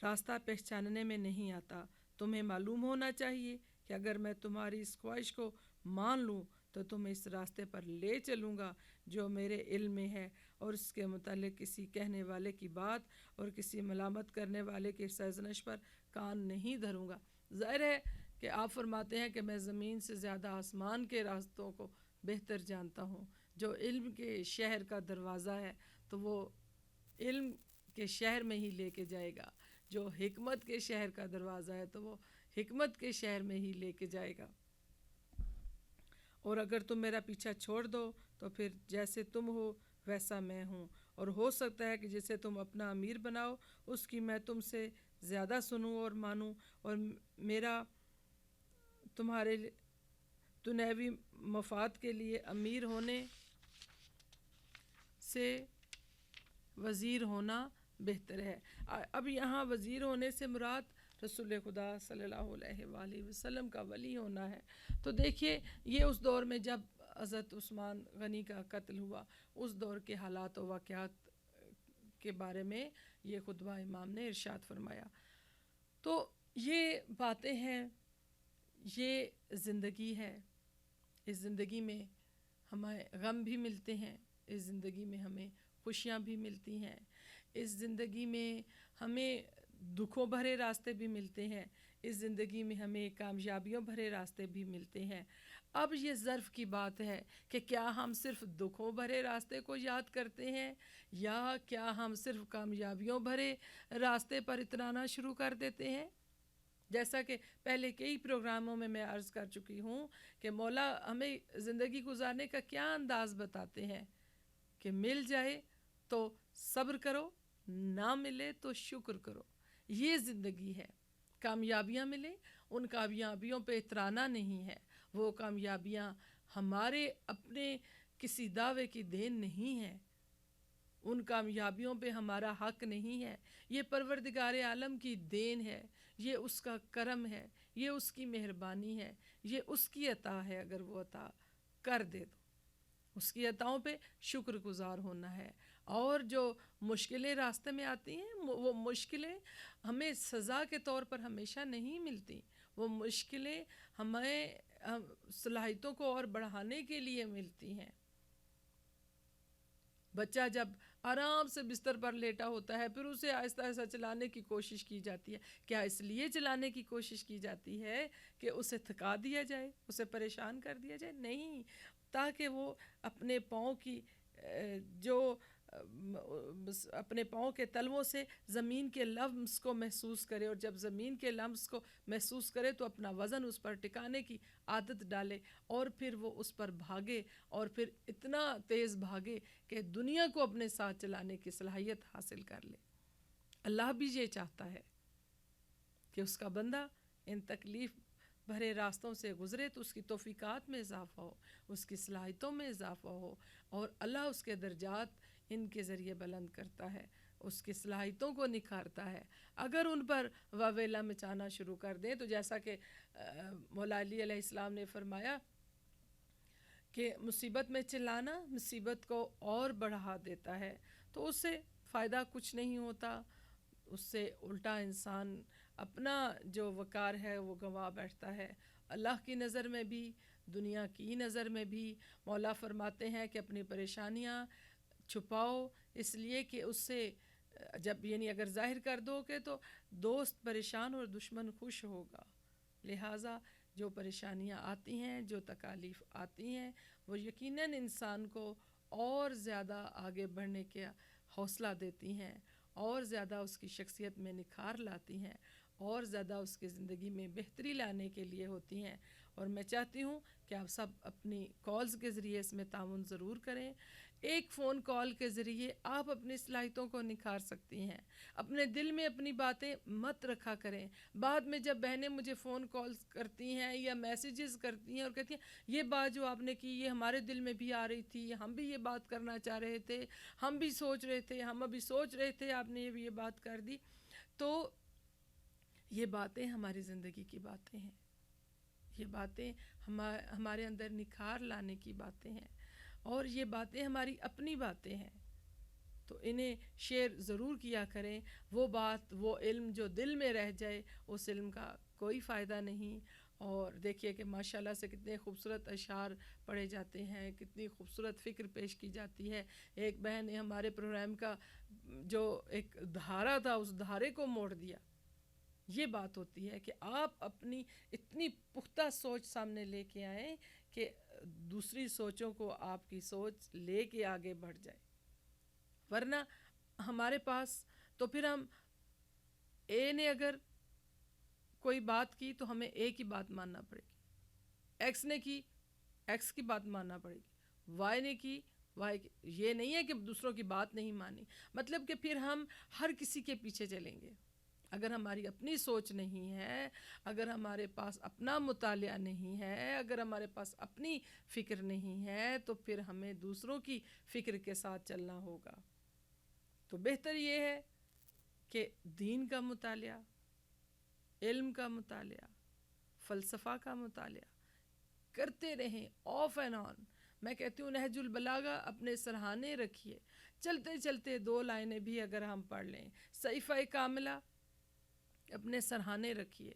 راستہ پہچاننے میں نہیں آتا. تمہیں معلوم ہونا چاہیے کہ اگر میں تمہاری اس خواہش کو مان لوں تو تمہیں اس راستے پر لے چلوں گا جو میرے علم میں ہے اور اس کے متعلق کسی کہنے والے کی بات اور کسی ملامت کرنے والے کی سرزنش پر کان نہیں دھروں گا. ظاہر ہے کہ آپ فرماتے ہیں کہ میں زمین سے زیادہ آسمان کے راستوں کو بہتر جانتا ہوں. جو علم کے شہر کا دروازہ ہے تو وہ علم کے شہر میں ہی لے کے جائے گا، جو حکمت کے شہر کا دروازہ ہے تو وہ حکمت کے شہر میں ہی لے کے جائے گا. اور اگر تم میرا پیچھا چھوڑ دو تو پھر جیسے تم ہو ویسا میں ہوں، اور ہو سکتا ہے کہ جسے تم اپنا امیر بناؤ اس کی میں تم سے زیادہ سنوں اور مانوں، اور میرا تمہارے دنیاوی مفاد کے لیے امیر ہونے سے وزیر ہونا بہتر ہے. اب یہاں وزیر ہونے سے مراد رسول خدا صلی اللہ علیہ وآلہ وسلم کا ولی ہونا ہے. تو دیکھیے یہ اس دور میں جب حضرت عثمان غنی کا قتل ہوا اس دور کے حالات و واقعات کے بارے میں یہ خطبہ امام نے ارشاد فرمایا. تو یہ باتیں ہیں، یہ زندگی ہے. اس زندگی میں ہمیں غم بھی ملتے ہیں، اس زندگی میں ہمیں خوشیاں بھی ملتی ہیں، اس زندگی میں ہمیں دکھوں بھرے راستے بھی ملتے ہیں، اس زندگی میں ہمیں کامیابیوں بھرے راستے بھی ملتے ہیں. اب یہ ظرف کی بات ہے کہ کیا ہم صرف دکھوں بھرے راستے کو یاد کرتے ہیں یا کیا ہم صرف کامیابیوں بھرے راستے پر اترانا شروع کر دیتے ہیں. جیسا کہ پہلے کئی پروگراموں میں عرض کر چکی ہوں کہ مولا ہمیں زندگی گزارنے کا کیا انداز بتاتے ہیں کہ مل جائے تو صبر کرو، نہ ملے تو شکر کرو. یہ زندگی ہے. کامیابیاں ملیں، ان کامیابیوں پہ اترانا نہیں ہے. وہ کامیابیاں ہمارے اپنے کسی دعوے کی دین نہیں ہے، ان کامیابیوں پہ ہمارا حق نہیں ہے. یہ پروردگار عالم کی دین ہے، یہ اس کا کرم ہے، یہ اس کی مہربانی ہے، یہ اس کی عطا ہے. اگر وہ عطا کر دے تو اس کی عطاؤں پہ شکر گزار ہونا ہے. اور جو مشکلیں راستے میں آتی ہیں، وہ مشکلیں ہمیں سزا کے طور پر ہمیشہ نہیں ملتی. وہ مشکلیں ہمیں صلاحیتوں کو اور بڑھانے کے لیے ملتی ہیں. بچہ جب آرام سے بستر پر لیٹا ہوتا ہے، پھر اسے آہستہ آہستہ چلانے کی کوشش کی جاتی ہے. کیا اس لیے چلانے کی کوشش کی جاتی ہے کہ اسے تھکا دیا جائے، اسے پریشان کر دیا جائے؟ نہیں، تاکہ وہ اپنے پاؤں کی جو اپنے پاؤں کے تلووں سے زمین کے لمس کو محسوس کرے، اور جب زمین کے لمس کو محسوس کرے تو اپنا وزن اس پر ٹکانے کی عادت ڈالے، اور پھر وہ اس پر بھاگے، اور پھر اتنا تیز بھاگے کہ دنیا کو اپنے ساتھ چلانے کی صلاحیت حاصل کر لے. اللہ بھی یہ چاہتا ہے کہ اس کا بندہ ان تکلیف بھرے راستوں سے گزرے تو اس کی توفیقات میں اضافہ ہو، اس کی صلاحیتوں میں اضافہ ہو، اور اللہ اس کے درجات ان کے ذریعے بلند کرتا ہے، اس کی صلاحیتوں کو نکھارتا ہے. اگر ان پر واویلا مچانا شروع کر دیں تو جیسا کہ مولا علی علیہ السلام نے فرمایا کہ مصیبت میں چلانا مصیبت کو اور بڑھا دیتا ہے، تو اس سے فائدہ کچھ نہیں ہوتا. اس سے الٹا انسان اپنا جو وقار ہے وہ گنوا بیٹھتا ہے، اللہ کی نظر میں بھی، دنیا کی نظر میں بھی. مولا فرماتے ہیں کہ اپنی پریشانیاں چھپاؤ، اس لیے کہ اس سے جب یعنی اگر ظاہر کر دو گے تو دوست پریشان اور دشمن خوش ہوگا. لہٰذا جو پریشانیاں آتی ہیں، جو تکالیف آتی ہیں، وہ یقیناً انسان کو اور زیادہ آگے بڑھنے کا حوصلہ دیتی ہیں، اور زیادہ اس کی شخصیت میں نکھار لاتی ہیں، اور زیادہ اس کی زندگی میں بہتری لانے کے لیے ہوتی ہیں. اور میں چاہتی ہوں کہ آپ سب اپنی کالز کے ذریعے اس میں تعاون ضرور کریں. ایک فون کال کے ذریعے آپ اپنی صلاحیتوں کو نکھار سکتی ہیں. اپنے دل میں اپنی باتیں مت رکھا کریں. بعد میں جب بہنیں مجھے فون کالز کرتی ہیں یا میسیجز کرتی ہیں اور کہتی ہیں یہ بات جو آپ نے کی یہ ہمارے دل میں بھی آ رہی تھی، ہم بھی یہ بات کرنا چاہ رہے تھے، ہم بھی سوچ رہے تھے، ہم ابھی سوچ رہے تھے، آپ نے یہ بات کر دی. تو یہ باتیں ہماری زندگی کی باتیں ہیں، یہ باتیں ہمارے اندر نکھار لانے کی باتیں ہیں، اور یہ باتیں ہماری اپنی باتیں ہیں. تو انہیں شیئر ضرور کیا کریں. وہ بات، وہ علم جو دل میں رہ جائے، اس علم کا کوئی فائدہ نہیں. اور دیکھیے کہ ماشاءاللہ سے کتنے خوبصورت اشعار پڑھے جاتے ہیں، کتنی خوبصورت فکر پیش کی جاتی ہے. ایک بہن نے ہمارے پروگرام کا جو ایک دھارا تھا اس دھارے کو موڑ دیا. یہ بات ہوتی ہے کہ آپ اپنی اتنی پختہ سوچ سامنے لے کے آئیں کہ دوسری سوچوں کو آپ کی سوچ لے کے آگے بڑھ جائے. ورنہ ہمارے پاس تو پھر ہم اے نے اگر کوئی بات کی تو ہمیں اے کی بات ماننا پڑے گی، ایکس نے کی ایکس کی بات ماننا پڑے گی، وائی نے کی وائی کی. یہ نہیں ہے کہ دوسروں کی بات نہیں مانی، مطلب کہ پھر ہم ہر کسی کے پیچھے چلیں گے. اگر ہماری اپنی سوچ نہیں ہے، اگر ہمارے پاس اپنا مطالعہ نہیں ہے، اگر ہمارے پاس اپنی فکر نہیں ہے، تو پھر ہمیں دوسروں کی فکر کے ساتھ چلنا ہوگا. تو بہتر یہ ہے کہ دین کا مطالعہ، علم کا مطالعہ، فلسفہ کا مطالعہ کرتے رہیں آف اینڈ آن. میں کہتی ہوں نہج البلاغہ اپنے سرہانے رکھیے، چلتے چلتے 2 لائنیں بھی اگر ہم پڑھ لیں. صحیفہ کاملہ اپنے سرہانے رکھیے،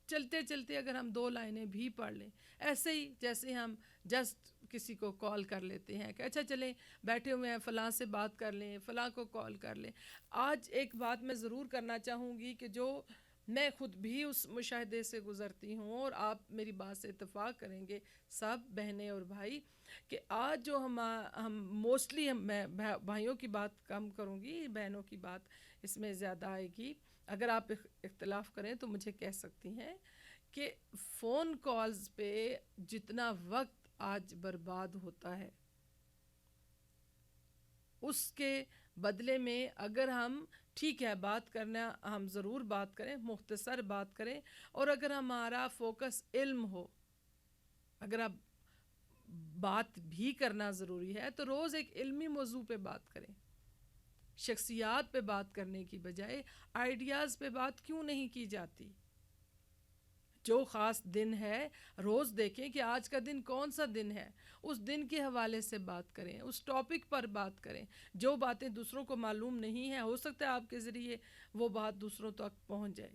چلتے چلتے اگر ہم 2 لائنیں بھی پڑھ لیں. ایسے ہی جیسے ہم جسٹ کسی کو کال کر لیتے ہیں کہ اچھا چلیں بیٹھے ہوئے ہیں فلاں سے بات کر لیں، فلاں کو کال کر لیں. آج ایک بات میں ضرور کرنا چاہوں گی کہ جو میں خود بھی اس مشاہدے سے گزرتی ہوں، اور آپ میری بات سے اتفاق کریں گے سب بہنیں اور بھائی، کہ آج جو ہم موسٹلی میں بھائیوں کی بات کم کروں گی، بہنوں کی بات اس میں زیادہ آئے گی، اگر آپ اختلاف کریں تو مجھے کہہ سکتی ہیں کہ فون کالز پہ جتنا وقت آج برباد ہوتا ہے اس کے بدلے میں اگر ہم ٹھیک ہے بات کرنا ہم ضرور بات کریں، مختصر بات کریں، اور اگر ہمارا فوکس علم ہو، اگر آپ بات بھی کرنا ضروری ہے تو روز ایک علمی موضوع پہ بات کریں. شخصیات پہ بات کرنے کی بجائے آئیڈیاز پہ بات کیوں نہیں کی جاتی؟ جو خاص دن ہے روز دیکھیں کہ آج کا دن کون سا دن ہے، اس دن کے حوالے سے بات کریں، اس ٹاپک پر بات کریں. جو باتیں دوسروں کو معلوم نہیں ہیں ہو سکتا ہے آپ کے ذریعے وہ بات دوسروں تک پہنچ جائے.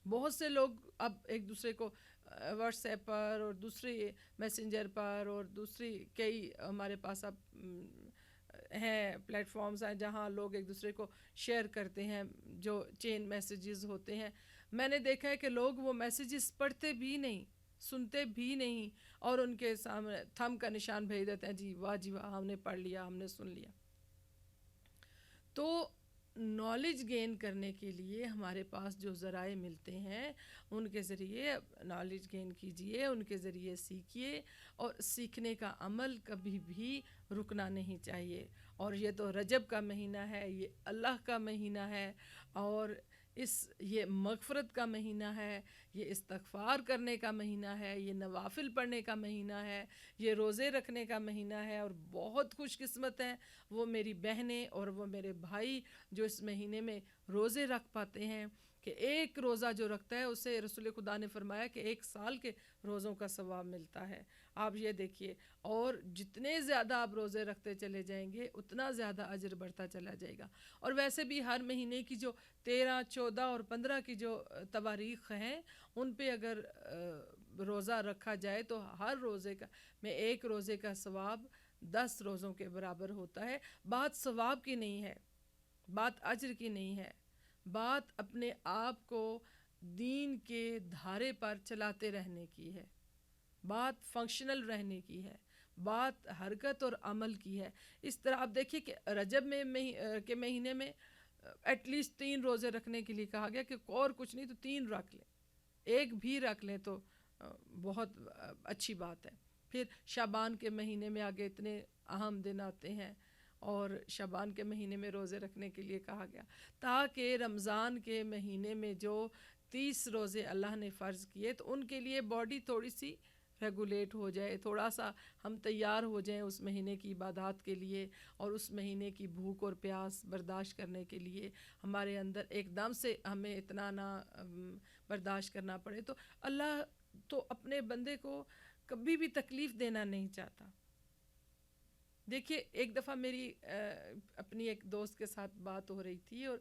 بہت سے لوگ اب ایک دوسرے کو واٹس ایپ پر اور دوسری میسنجر پر اور دوسری کئی ہمارے پاس اب ہیں پلیٹ فارمز ہیں جہاں لوگ ایک دوسرے کو شیئر کرتے ہیں، جو چین میسیجز ہوتے ہیں. میں نے دیکھا ہے کہ لوگ وہ میسیجز پڑھتے بھی نہیں، سنتے بھی نہیں، اور ان کے سامنے تھم کا نشان بھیج دیتے ہیں، جی واہ ہم نے پڑھ لیا، ہم نے سن لیا. تو نالج گین کرنے کے لیے ہمارے پاس جو ذرائع ملتے ہیں ان کے ذریعے نالج گین کیجئے، ان کے ذریعے سیکھیے، اور سیکھنے کا عمل کبھی بھی رکنا نہیں چاہیے. اور یہ تو رجب کا مہینہ ہے، یہ اللہ کا مہینہ ہے، اور یہ مغفرت کا مہینہ ہے، یہ استغفار کرنے کا مہینہ ہے، یہ نوافل پڑھنے کا مہینہ ہے، یہ روزے رکھنے کا مہینہ ہے. اور بہت خوش قسمت ہیں وہ میری بہنیں اور وہ میرے بھائی جو اس مہینے میں روزے رکھ پاتے ہیں، کہ ایک روزہ جو رکھتا ہے اسے رسول خدا نے فرمایا کہ 1 سال کے روزوں کا ثواب ملتا ہے. آپ یہ دیکھیے، اور جتنے زیادہ آپ روزے رکھتے چلے جائیں گے اتنا زیادہ اجر بڑھتا چلا جائے گا. اور ویسے بھی ہر مہینے کی جو 13، 14 اور 15 کی جو تواریخ ہیں ان پہ اگر روزہ رکھا جائے تو ہر روزے کا میں 1 روزے کا ثواب 10 روزوں کے برابر ہوتا ہے. بات ثواب کی نہیں ہے، بات اجر کی نہیں ہے، بات اپنے آپ کو دین کے دھارے پر چلاتے رہنے کی ہے، بات فنکشنل رہنے کی ہے، بات حرکت اور عمل کی ہے. اس طرح آپ دیکھیے کہ رجب کے مہینے میں ایٹ لیسٹ 3 روزے رکھنے کے لیے کہا گیا کہ اور کچھ نہیں تو 3 رکھ لیں، 1 بھی رکھ لیں تو بہت اچھی بات ہے. پھر شعبان کے مہینے میں آگے اتنے اہم دن آتے ہیں اور شعبان کے مہینے میں روزے رکھنے کے لیے کہا گیا تاکہ رمضان کے مہینے میں جو 30 روزے اللہ نے فرض کیے تو ان کے لیے باڈی تھوڑی سی ریگولیٹ ہو جائے، تھوڑا سا ہم تیار ہو جائیں اس مہینے کی عبادات کے لیے، اور اس مہینے کی بھوک اور پیاس برداشت کرنے کے لیے ہمارے اندر ایک دم سے ہمیں اتنا نہ برداشت کرنا پڑے. تو اللہ تو اپنے بندے کو کبھی بھی تکلیف دینا نہیں چاہتا. دیکھیے ایک دفعہ میری اپنی ایک دوست کے ساتھ بات ہو رہی تھی اور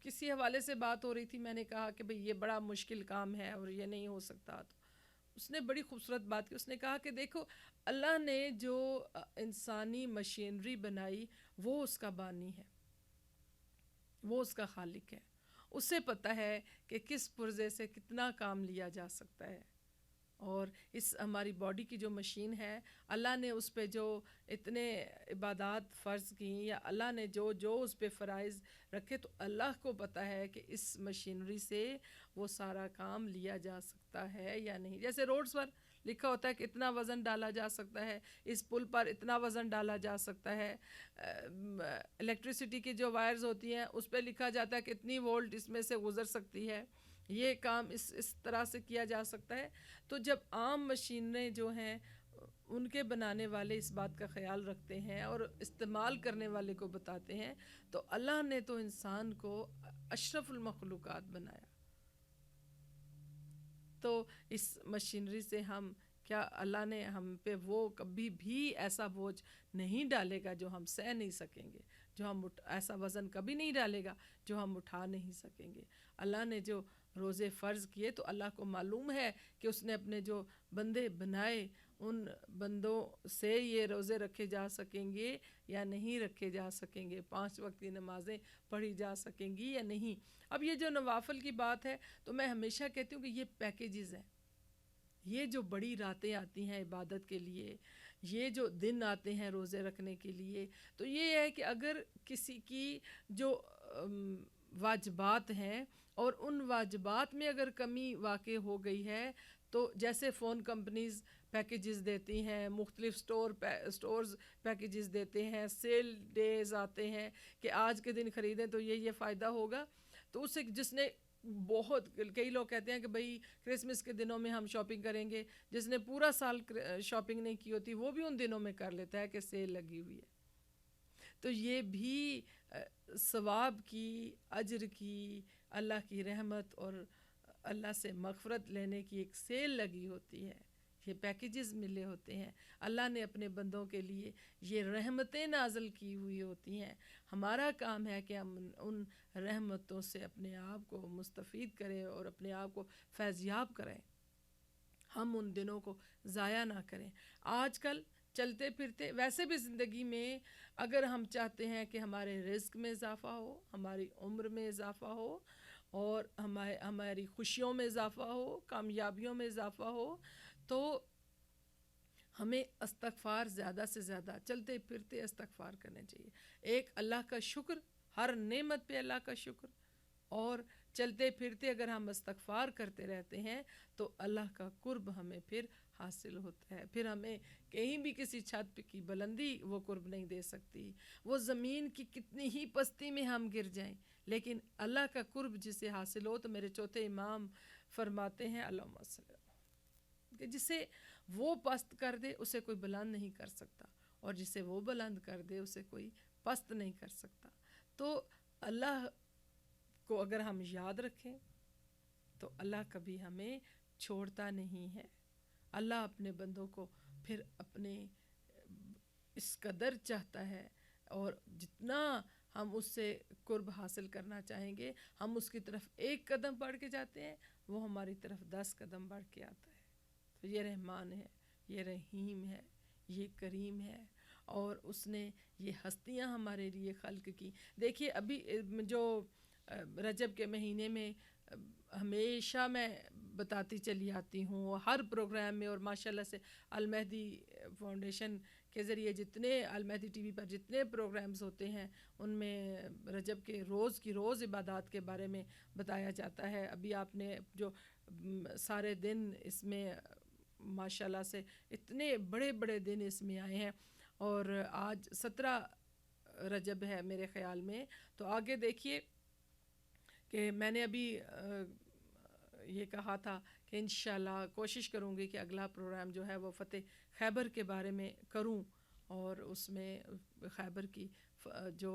کسی حوالے سے بات ہو رہی تھی. میں نے کہا کہ بھئی یہ بڑا مشکل کام ہے اور یہ نہیں ہو سکتا. تو اس نے بڑی خوبصورت بات کی. اس نے کہا کہ دیکھو اللہ نے جو انسانی مشینری بنائی وہ اس کا بانی ہے، وہ اس کا خالق ہے. اسے پتہ ہے کہ کس پرزے سے کتنا کام لیا جا سکتا ہے. اور اس ہماری باڈی کی جو مشین ہے اللہ نے اس پہ جو اتنے عبادات فرض کی یا اللہ نے جو اس پہ فرائض رکھے تو اللہ کو پتہ ہے کہ اس مشینری سے وہ سارا کام لیا جا سکتا ہے یا نہیں. جیسے روڈز پر لکھا ہوتا ہے کہ اتنا وزن ڈالا جا سکتا ہے، اس پل پر اتنا وزن ڈالا جا سکتا ہے. الیکٹریسٹی کی جو وائرز ہوتی ہیں اس پہ لکھا جاتا ہے کہ اتنی وولٹ اس میں سے گزر سکتی ہے، یہ کام اس طرح سے کیا جا سکتا ہے. تو جب عام مشینیں جو ہیں ان کے بنانے والے اس بات کا خیال رکھتے ہیں اور استعمال کرنے والے کو بتاتے ہیں تو اللہ نے تو انسان کو اشرف المخلوقات بنایا. تو اس مشینری سے ہم کیا اللہ نے ہم پہ وہ کبھی بھی ایسا بوجھ نہیں ڈالے گا جو ہم سہ نہیں سکیں گے، جو ہم ایسا وزن کبھی نہیں ڈالے گا جو ہم اٹھا نہیں سکیں گے. اللہ نے جو روزے فرض کیے تو اللہ کو معلوم ہے کہ اس نے اپنے جو بندے بنائے ان بندوں سے یہ روزے رکھے جا سکیں گے یا نہیں رکھے جا سکیں گے، 5 وقت کی نمازیں پڑھی جا سکیں گی یا نہیں. اب یہ جو نوافل کی بات ہے تو میں ہمیشہ کہتی ہوں کہ یہ پیکیجز ہیں. یہ جو بڑی راتیں آتی ہیں عبادت کے لیے، یہ جو دن آتے ہیں روزے رکھنے کے لیے، تو یہ ہے کہ اگر کسی کی جو واجبات ہیں اور ان واجبات میں اگر کمی واقع ہو گئی ہے تو جیسے فون کمپنیز پیکیجز دیتی ہیں، مختلف سٹورز پیکیجز دیتے ہیں، سیل ڈیز آتے ہیں کہ آج کے دن خریدیں تو یہ فائدہ ہوگا، تو اسے جس نے بہت، کئی لوگ کہتے ہیں کہ بھئی کرسمس کے دنوں میں ہم شاپنگ کریں گے، جس نے پورا سال شاپنگ نہیں کی ہوتی وہ بھی ان دنوں میں کر لیتا ہے کہ سیل لگی ہوئی ہے. تو یہ بھی ثواب کی، اجر کی، اللہ کی رحمت اور اللہ سے مغفرت لینے کی ایک سیل لگی ہوتی ہے، یہ پیکیجز ملے ہوتے ہیں، اللہ نے اپنے بندوں کے لیے یہ رحمتیں نازل کی ہوئی ہوتی ہیں. ہمارا کام ہے کہ ہم ان رحمتوں سے اپنے آپ کو مستفید کریں اور اپنے آپ کو فیضیاب کریں، ہم ان دنوں کو ضائع نہ کریں. آج کل چلتے پھرتے ویسے بھی زندگی میں اگر ہم چاہتے ہیں کہ ہمارے رزق میں اضافہ ہو، ہماری عمر میں اضافہ ہو اور ہماری خوشیوں میں اضافہ ہو، کامیابیوں میں اضافہ ہو، تو ہمیں استغفار زیادہ سے زیادہ چلتے پھرتے استغفار کرنے چاہیے. ایک اللہ کا شکر، ہر نعمت پہ اللہ کا شکر، اور چلتے پھرتے اگر ہم استغفار کرتے رہتے ہیں تو اللہ کا قرب ہمیں پھر حاصل ہوتا ہے. پھر ہمیں کہیں بھی کسی چھت کی بلندی وہ قرب نہیں دے سکتی، وہ زمین کی کتنی ہی پستی میں ہم گر جائیں، لیکن اللہ کا قرب جسے حاصل ہو تو میرے چوتھے امام فرماتے ہیں اللہم صلی کہ جسے وہ پست کر دے اسے کوئی بلند نہیں کر سکتا، اور جسے وہ بلند کر دے اسے کوئی پست نہیں کر سکتا. تو اللہ کو اگر ہم یاد رکھیں تو اللہ کبھی ہمیں چھوڑتا نہیں ہے. اللہ اپنے بندوں کو پھر اپنے اس قدر چاہتا ہے، اور جتنا ہم اس سے قرب حاصل کرنا چاہیں گے ہم اس کی طرف ایک قدم بڑھ کے جاتے ہیں، وہ ہماری طرف 10 قدم بڑھ کے آتا ہے. تو یہ رحمان ہے، یہ رحیم ہے، یہ کریم ہے، اور اس نے یہ ہستیاں ہمارے لیے خلق کی. دیکھیے ابھی جو رجب کے مہینے میں ہمیشہ میں بتاتی چلی آتی ہوں ہر پروگرام میں، اور ماشاءاللہ سے المہدی فاؤنڈیشن کے ذریعے جتنے المہدی ٹی وی پر جتنے پروگرامز ہوتے ہیں ان میں رجب کے روز کی روز عبادات کے بارے میں بتایا جاتا ہے. ابھی آپ نے جو سارے دن اس میں ماشاءاللہ سے اتنے بڑے بڑے دن اس میں آئے ہیں، اور آج 17 رجب ہے میرے خیال میں. تو آگے دیکھیے کہ میں نے ابھی یہ کہا تھا کہ انشاءاللہ کوشش کروں گی کہ اگلا پروگرام جو ہے وہ فتح خیبر کے بارے میں کروں، اور اس میں خیبر کی جو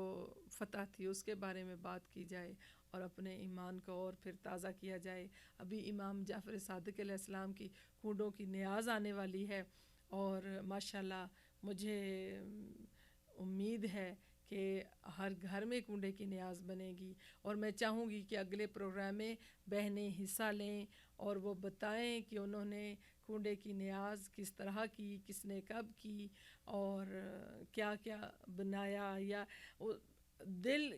فتح تھی اس کے بارے میں بات کی جائے اور اپنے ایمان کو اور پھر تازہ کیا جائے. ابھی امام جعفر صادق علیہ السلام کی کونڈوں کی نیاز آنے والی ہے، اور ماشاءاللہ مجھے امید ہے کہ ہر گھر میں کنڈے کی نیاز بنے گی، اور میں چاہوں گی کہ اگلے پروگرام میں بہنیں حصہ لیں اور وہ بتائیں کہ انہوں نے کنڈے کی نیاز کس طرح کی، کس نے کب کی، اور کیا کیا بنایا، یا دل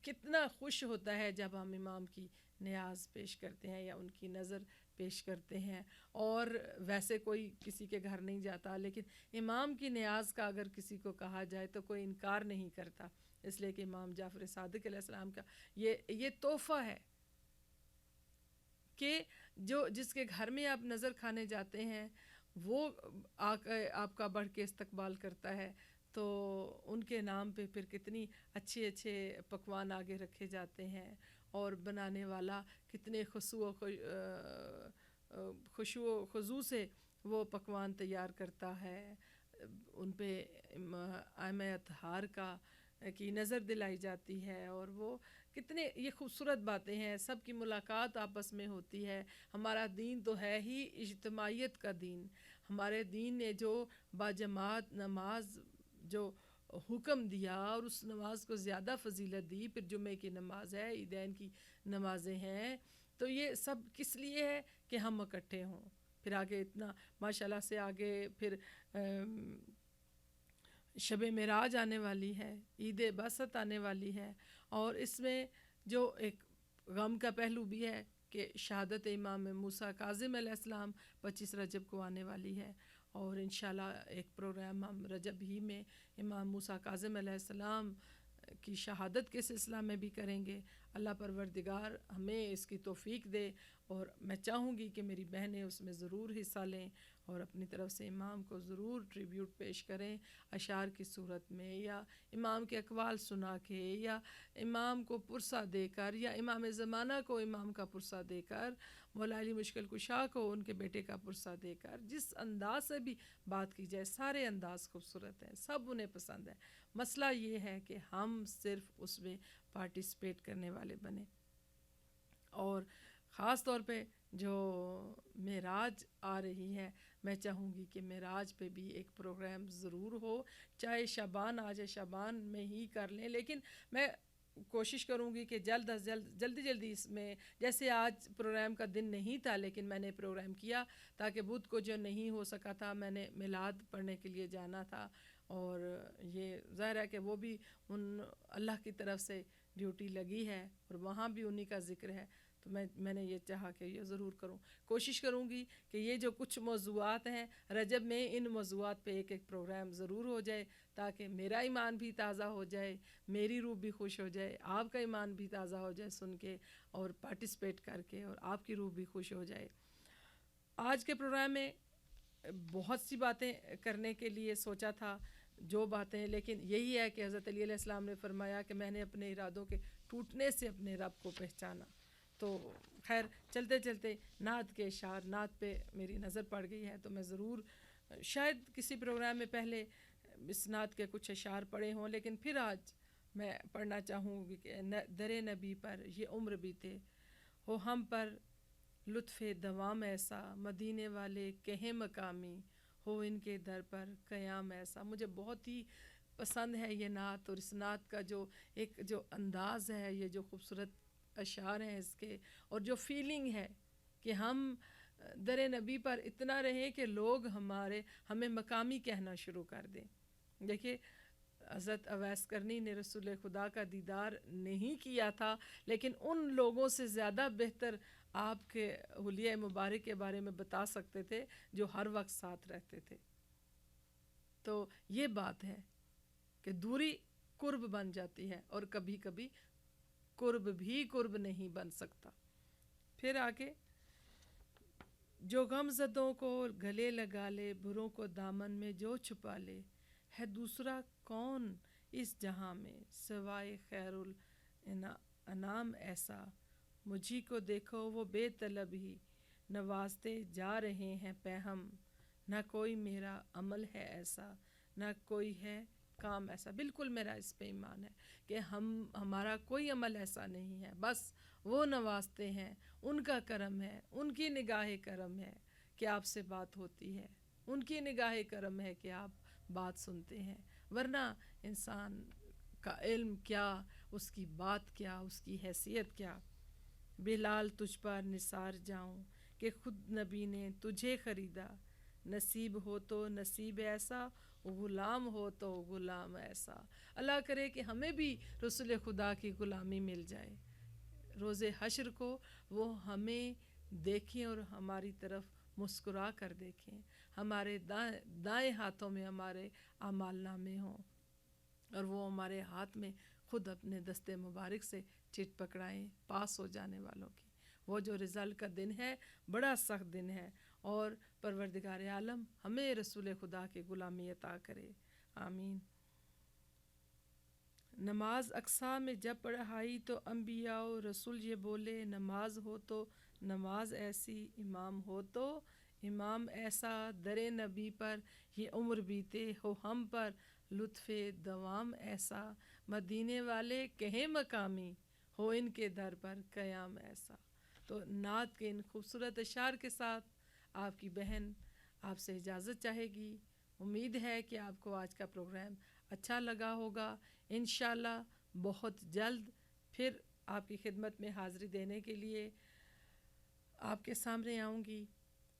کتنا خوش ہوتا ہے جب ہم امام کی نیاز پیش کرتے ہیں یا ان کی نظر پیش کرتے ہیں. اور ویسے کوئی کسی کے گھر نہیں جاتا، لیکن امام کی نیاز کا اگر کسی کو کہا جائے تو کوئی انکار نہیں کرتا، اس لیے کہ امام جعفر صادق علیہ السلام کا یہ تحفہ ہے کہ جس کے گھر میں آپ نظر کھانے جاتے ہیں وہ آپ کا بڑھ کے استقبال کرتا ہے، تو ان کے نام پہ پھر کتنی اچھے اچھے پکوان آگے رکھے جاتے ہیں، اور بنانے والا کتنے خشوع و خضوع سے وہ پکوان تیار کرتا ہے. ان پہ ائمہ اطہار کی نظر دلائی جاتی ہے، اور وہ کتنے یہ خوبصورت باتیں ہیں. سب کی ملاقات آپس میں ہوتی ہے. ہمارا دین تو ہے ہی اجتماعیت کا دین. ہمارے دین نے جو باجماعت نماز جو حکم دیا اور اس نماز کو زیادہ فضیلت دی، پھر جمعے کی نماز ہے، عیدین کی نمازیں ہیں، تو یہ سب کس لیے ہے کہ ہم اکٹھے ہوں. پھر آگے اتنا ماشاءاللہ سے آگے پھر شب معراج آنے والی ہے، عید بعثت آنے والی ہے، اور اس میں جو ایک غم کا پہلو بھی ہے کہ شہادت امام موسیٰ کاظم علیہ السلام 25 رجب کو آنے والی ہے. اور انشاءاللہ ایک پروگرام ہم رجب ہی میں امام موسیٰ کاظم علیہ السلام کی شہادت کے سلسلہ میں بھی کریں گے. اللہ پروردگار ہمیں اس کی توفیق دے، اور میں چاہوں گی کہ میری بہنیں اس میں ضرور حصہ لیں اور اپنی طرف سے امام کو ضرور ٹریبیوٹ پیش کریں اشعار کی صورت میں، یا امام کے اقوال سنا کے، یا امام کو پرسہ دے کر، یا امام زمانہ کو امام کا پرسہ دے کر، مولا علی مشکل کشا کو ان کے بیٹے کا پرسہ دے کر، جس انداز سے بھی بات کی جائے. سارے انداز خوبصورت ہیں، سب انہیں پسند ہے. مسئلہ یہ ہے کہ ہم صرف اس میں پارٹیسپیٹ کرنے والے بنیں. اور خاص طور پہ جو معراج آ رہی ہے، میں چاہوں گی کہ معراج پہ بھی ایک پروگرام ضرور ہو، چاہے شعبان آ جائے، شعبان میں ہی کر لیں، لیکن میں کوشش کروں گی کہ جلد از جلد جلدی اس میں، جیسے آج پروگرام کا دن نہیں تھا لیکن میں نے پروگرام کیا تاکہ بدھ کو جو نہیں ہو سکا تھا، میں نے میلاد پڑھنے کے لیے جانا تھا، اور یہ ظاہر ہے کہ وہ بھی اللہ کی طرف سے ڈیوٹی لگی ہے اور وہاں بھی انہی کا ذکر ہے. تو میں نے یہ چاہا کہ یہ ضرور کروں. کوشش کروں گی کہ یہ جو کچھ موضوعات ہیں رجب میں، ان موضوعات پہ ایک پروگرام ضرور ہو جائے تاکہ میرا ایمان بھی تازہ ہو جائے، میری روح بھی خوش ہو جائے، آپ کا ایمان بھی تازہ ہو جائے سن کے اور پارٹیسپیٹ کر کے، اور آپ کی روح بھی خوش ہو جائے. آج کے پروگرام میں بہت سی باتیں کرنے کے لیے سوچا تھا، جو باتیں، لیکن یہی ہے کہ حضرت علی علیہ السلام نے فرمایا کہ میں نے اپنے ارادوں کے ٹوٹنے سے اپنے رب کو پہچانا. تو خیر چلتے چلتے نعت کے اشعار، نعت پہ میری نظر پڑ گئی ہے تو میں ضرور شاید کسی پروگرام میں پہلے اس نعت کے کچھ اشعار پڑھے ہوں، لیکن پھر آج میں پڑھنا چاہوں گی کہ در نبی پر یہ عمر بیتے، ہو ہم پر لطف دوام ایسا، مدینے والے کہیں مقامی، ہو ان کے در پر قیام ایسا. مجھے بہت ہی پسند ہے یہ نعت، اور اس نعت کا جو انداز ہے، یہ جو خوبصورت اشعار ہیں اس کے، اور جو فیلنگ ہے کہ ہم در نبی پر اتنا رہیں کہ لوگ ہمیں مقامی کہنا شروع کر دیں. دیکھیے حضرت اویس کرنی نے رسول خدا کا دیدار نہیں کیا تھا، لیکن ان لوگوں سے زیادہ بہتر آپ کے حلیہ مبارک کے بارے میں بتا سکتے تھے جو ہر وقت ساتھ رہتے تھے. تو یہ بات ہے کہ دوری قرب بن جاتی ہے، اور کبھی کبھی قرب بھی قرب نہیں بن سکتا. پھر آگے، جو غم زدوں کو گلے لگا لے، بروں کو دامن میں جو چھپا لے، ہے دوسرا کون اس جہاں میں سوائے خیر الانام ایسا. مجھی کو دیکھو وہ بے طلب ہی نوازتے جا رہے ہیں پہم، نہ کوئی میرا عمل ہے ایسا، نہ کوئی ہے کام ایسا. بالکل میرا اس پہ ایمان ہے کہ ہمارا کوئی عمل ایسا نہیں ہے، بس وہ نوازتے ہیں، ان کا کرم ہے، ان کی نگاہ کرم ہے کہ آپ سے بات ہوتی ہے، ان کی نگاہ کرم ہے کہ آپ بات سنتے ہیں. ورنہ انسان کا علم کیا، اس کی بات کیا، اس کی حیثیت کیا. بلال تجھ پر نثار جاؤں کہ خود نبی نے تجھے خریدا، نصیب ہو تو نصیب ایسا، غلام ہو تو غلام ایسا. اللہ کرے کہ ہمیں بھی رسول خدا کی غلامی مل جائے، روز حشر کو وہ ہمیں دیکھیں اور ہماری طرف مسکرا کر دیکھیں، ہمارے دائیں ہاتھوں میں ہمارے اعمال نامے ہوں، اور وہ ہمارے ہاتھ میں خود اپنے دستے مبارک سے چٹ پکڑائیں پاس ہو جانے والوں کی. وہ جو رزلٹ کا دن ہے بڑا سخت دن ہے، اور پروردگار عالم ہمیں رسول خدا کی غلامی عطا کرے. آمین. نماز اقصیٰ میں جب پڑھائی تو انبیاء و رسول یہ بولے، نماز ہو تو نماز ایسی، امام ہو تو امام ایسا. در نبی پر یہ عمر بیتے، ہو ہم پر لطف دوام ایسا، مدینے والے کہیں مقامی، ہو ان کے در پر قیام ایسا. تو نعت کے ان خوبصورت اشعار کے ساتھ آپ کی بہن آپ سے اجازت چاہے گی. امید ہے کہ آپ کو آج کا پروگرام اچھا لگا ہوگا. انشاءاللہ بہت جلد پھر آپ کی خدمت میں حاضری دینے کے لیے آپ کے سامنے آؤں گی،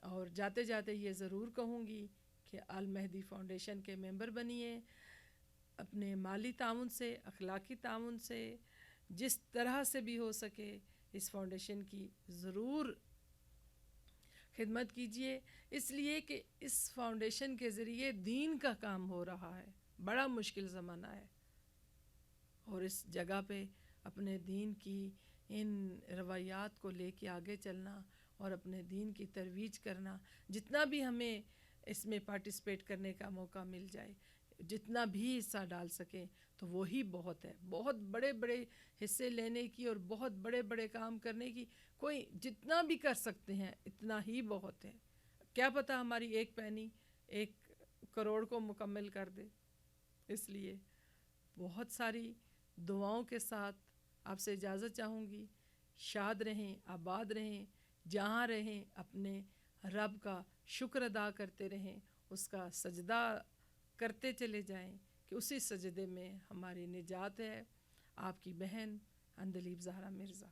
اور جاتے جاتے یہ ضرور کہوں گی کہ المہدی فاؤنڈیشن کے ممبر بنیے. اپنے مالی تعاون سے، اخلاقی تعاون سے، جس طرح سے بھی ہو سکے اس فاؤنڈیشن کی ضرور خدمت کیجیے، اس لیے کہ اس فاؤنڈیشن کے ذریعے دین کا کام ہو رہا ہے. بڑا مشکل زمانہ ہے، اور اس جگہ پہ اپنے دین کی ان روایات کو لے کے آگے چلنا اور اپنے دین کی ترویج کرنا. جتنا بھی ہمیں اس میں پارٹیسپیٹ کرنے کا موقع مل جائے, جتنا بھی حصہ ڈال سکیں تو وہی بہت ہے. بہت بڑے بڑے حصے لینے کی اور بہت بڑے بڑے کام کرنے کی, کوئی جتنا بھی کر سکتے ہیں اتنا ہی بہت ہے. کیا پتہ ہماری ایک پینی 1 کروڑ کو مکمل کر دے. اس لیے بہت ساری دعاؤں کے ساتھ آپ سے اجازت چاہوں گی. شاد رہیں, آباد رہیں, جہاں رہیں اپنے رب کا شکر ادا کرتے رہیں, اس کا سجدہ کرتے چلے جائیں کہ اسی سجدے میں ہماری نجات ہے. آپ کی بہن اندلیب زہرا مرزا.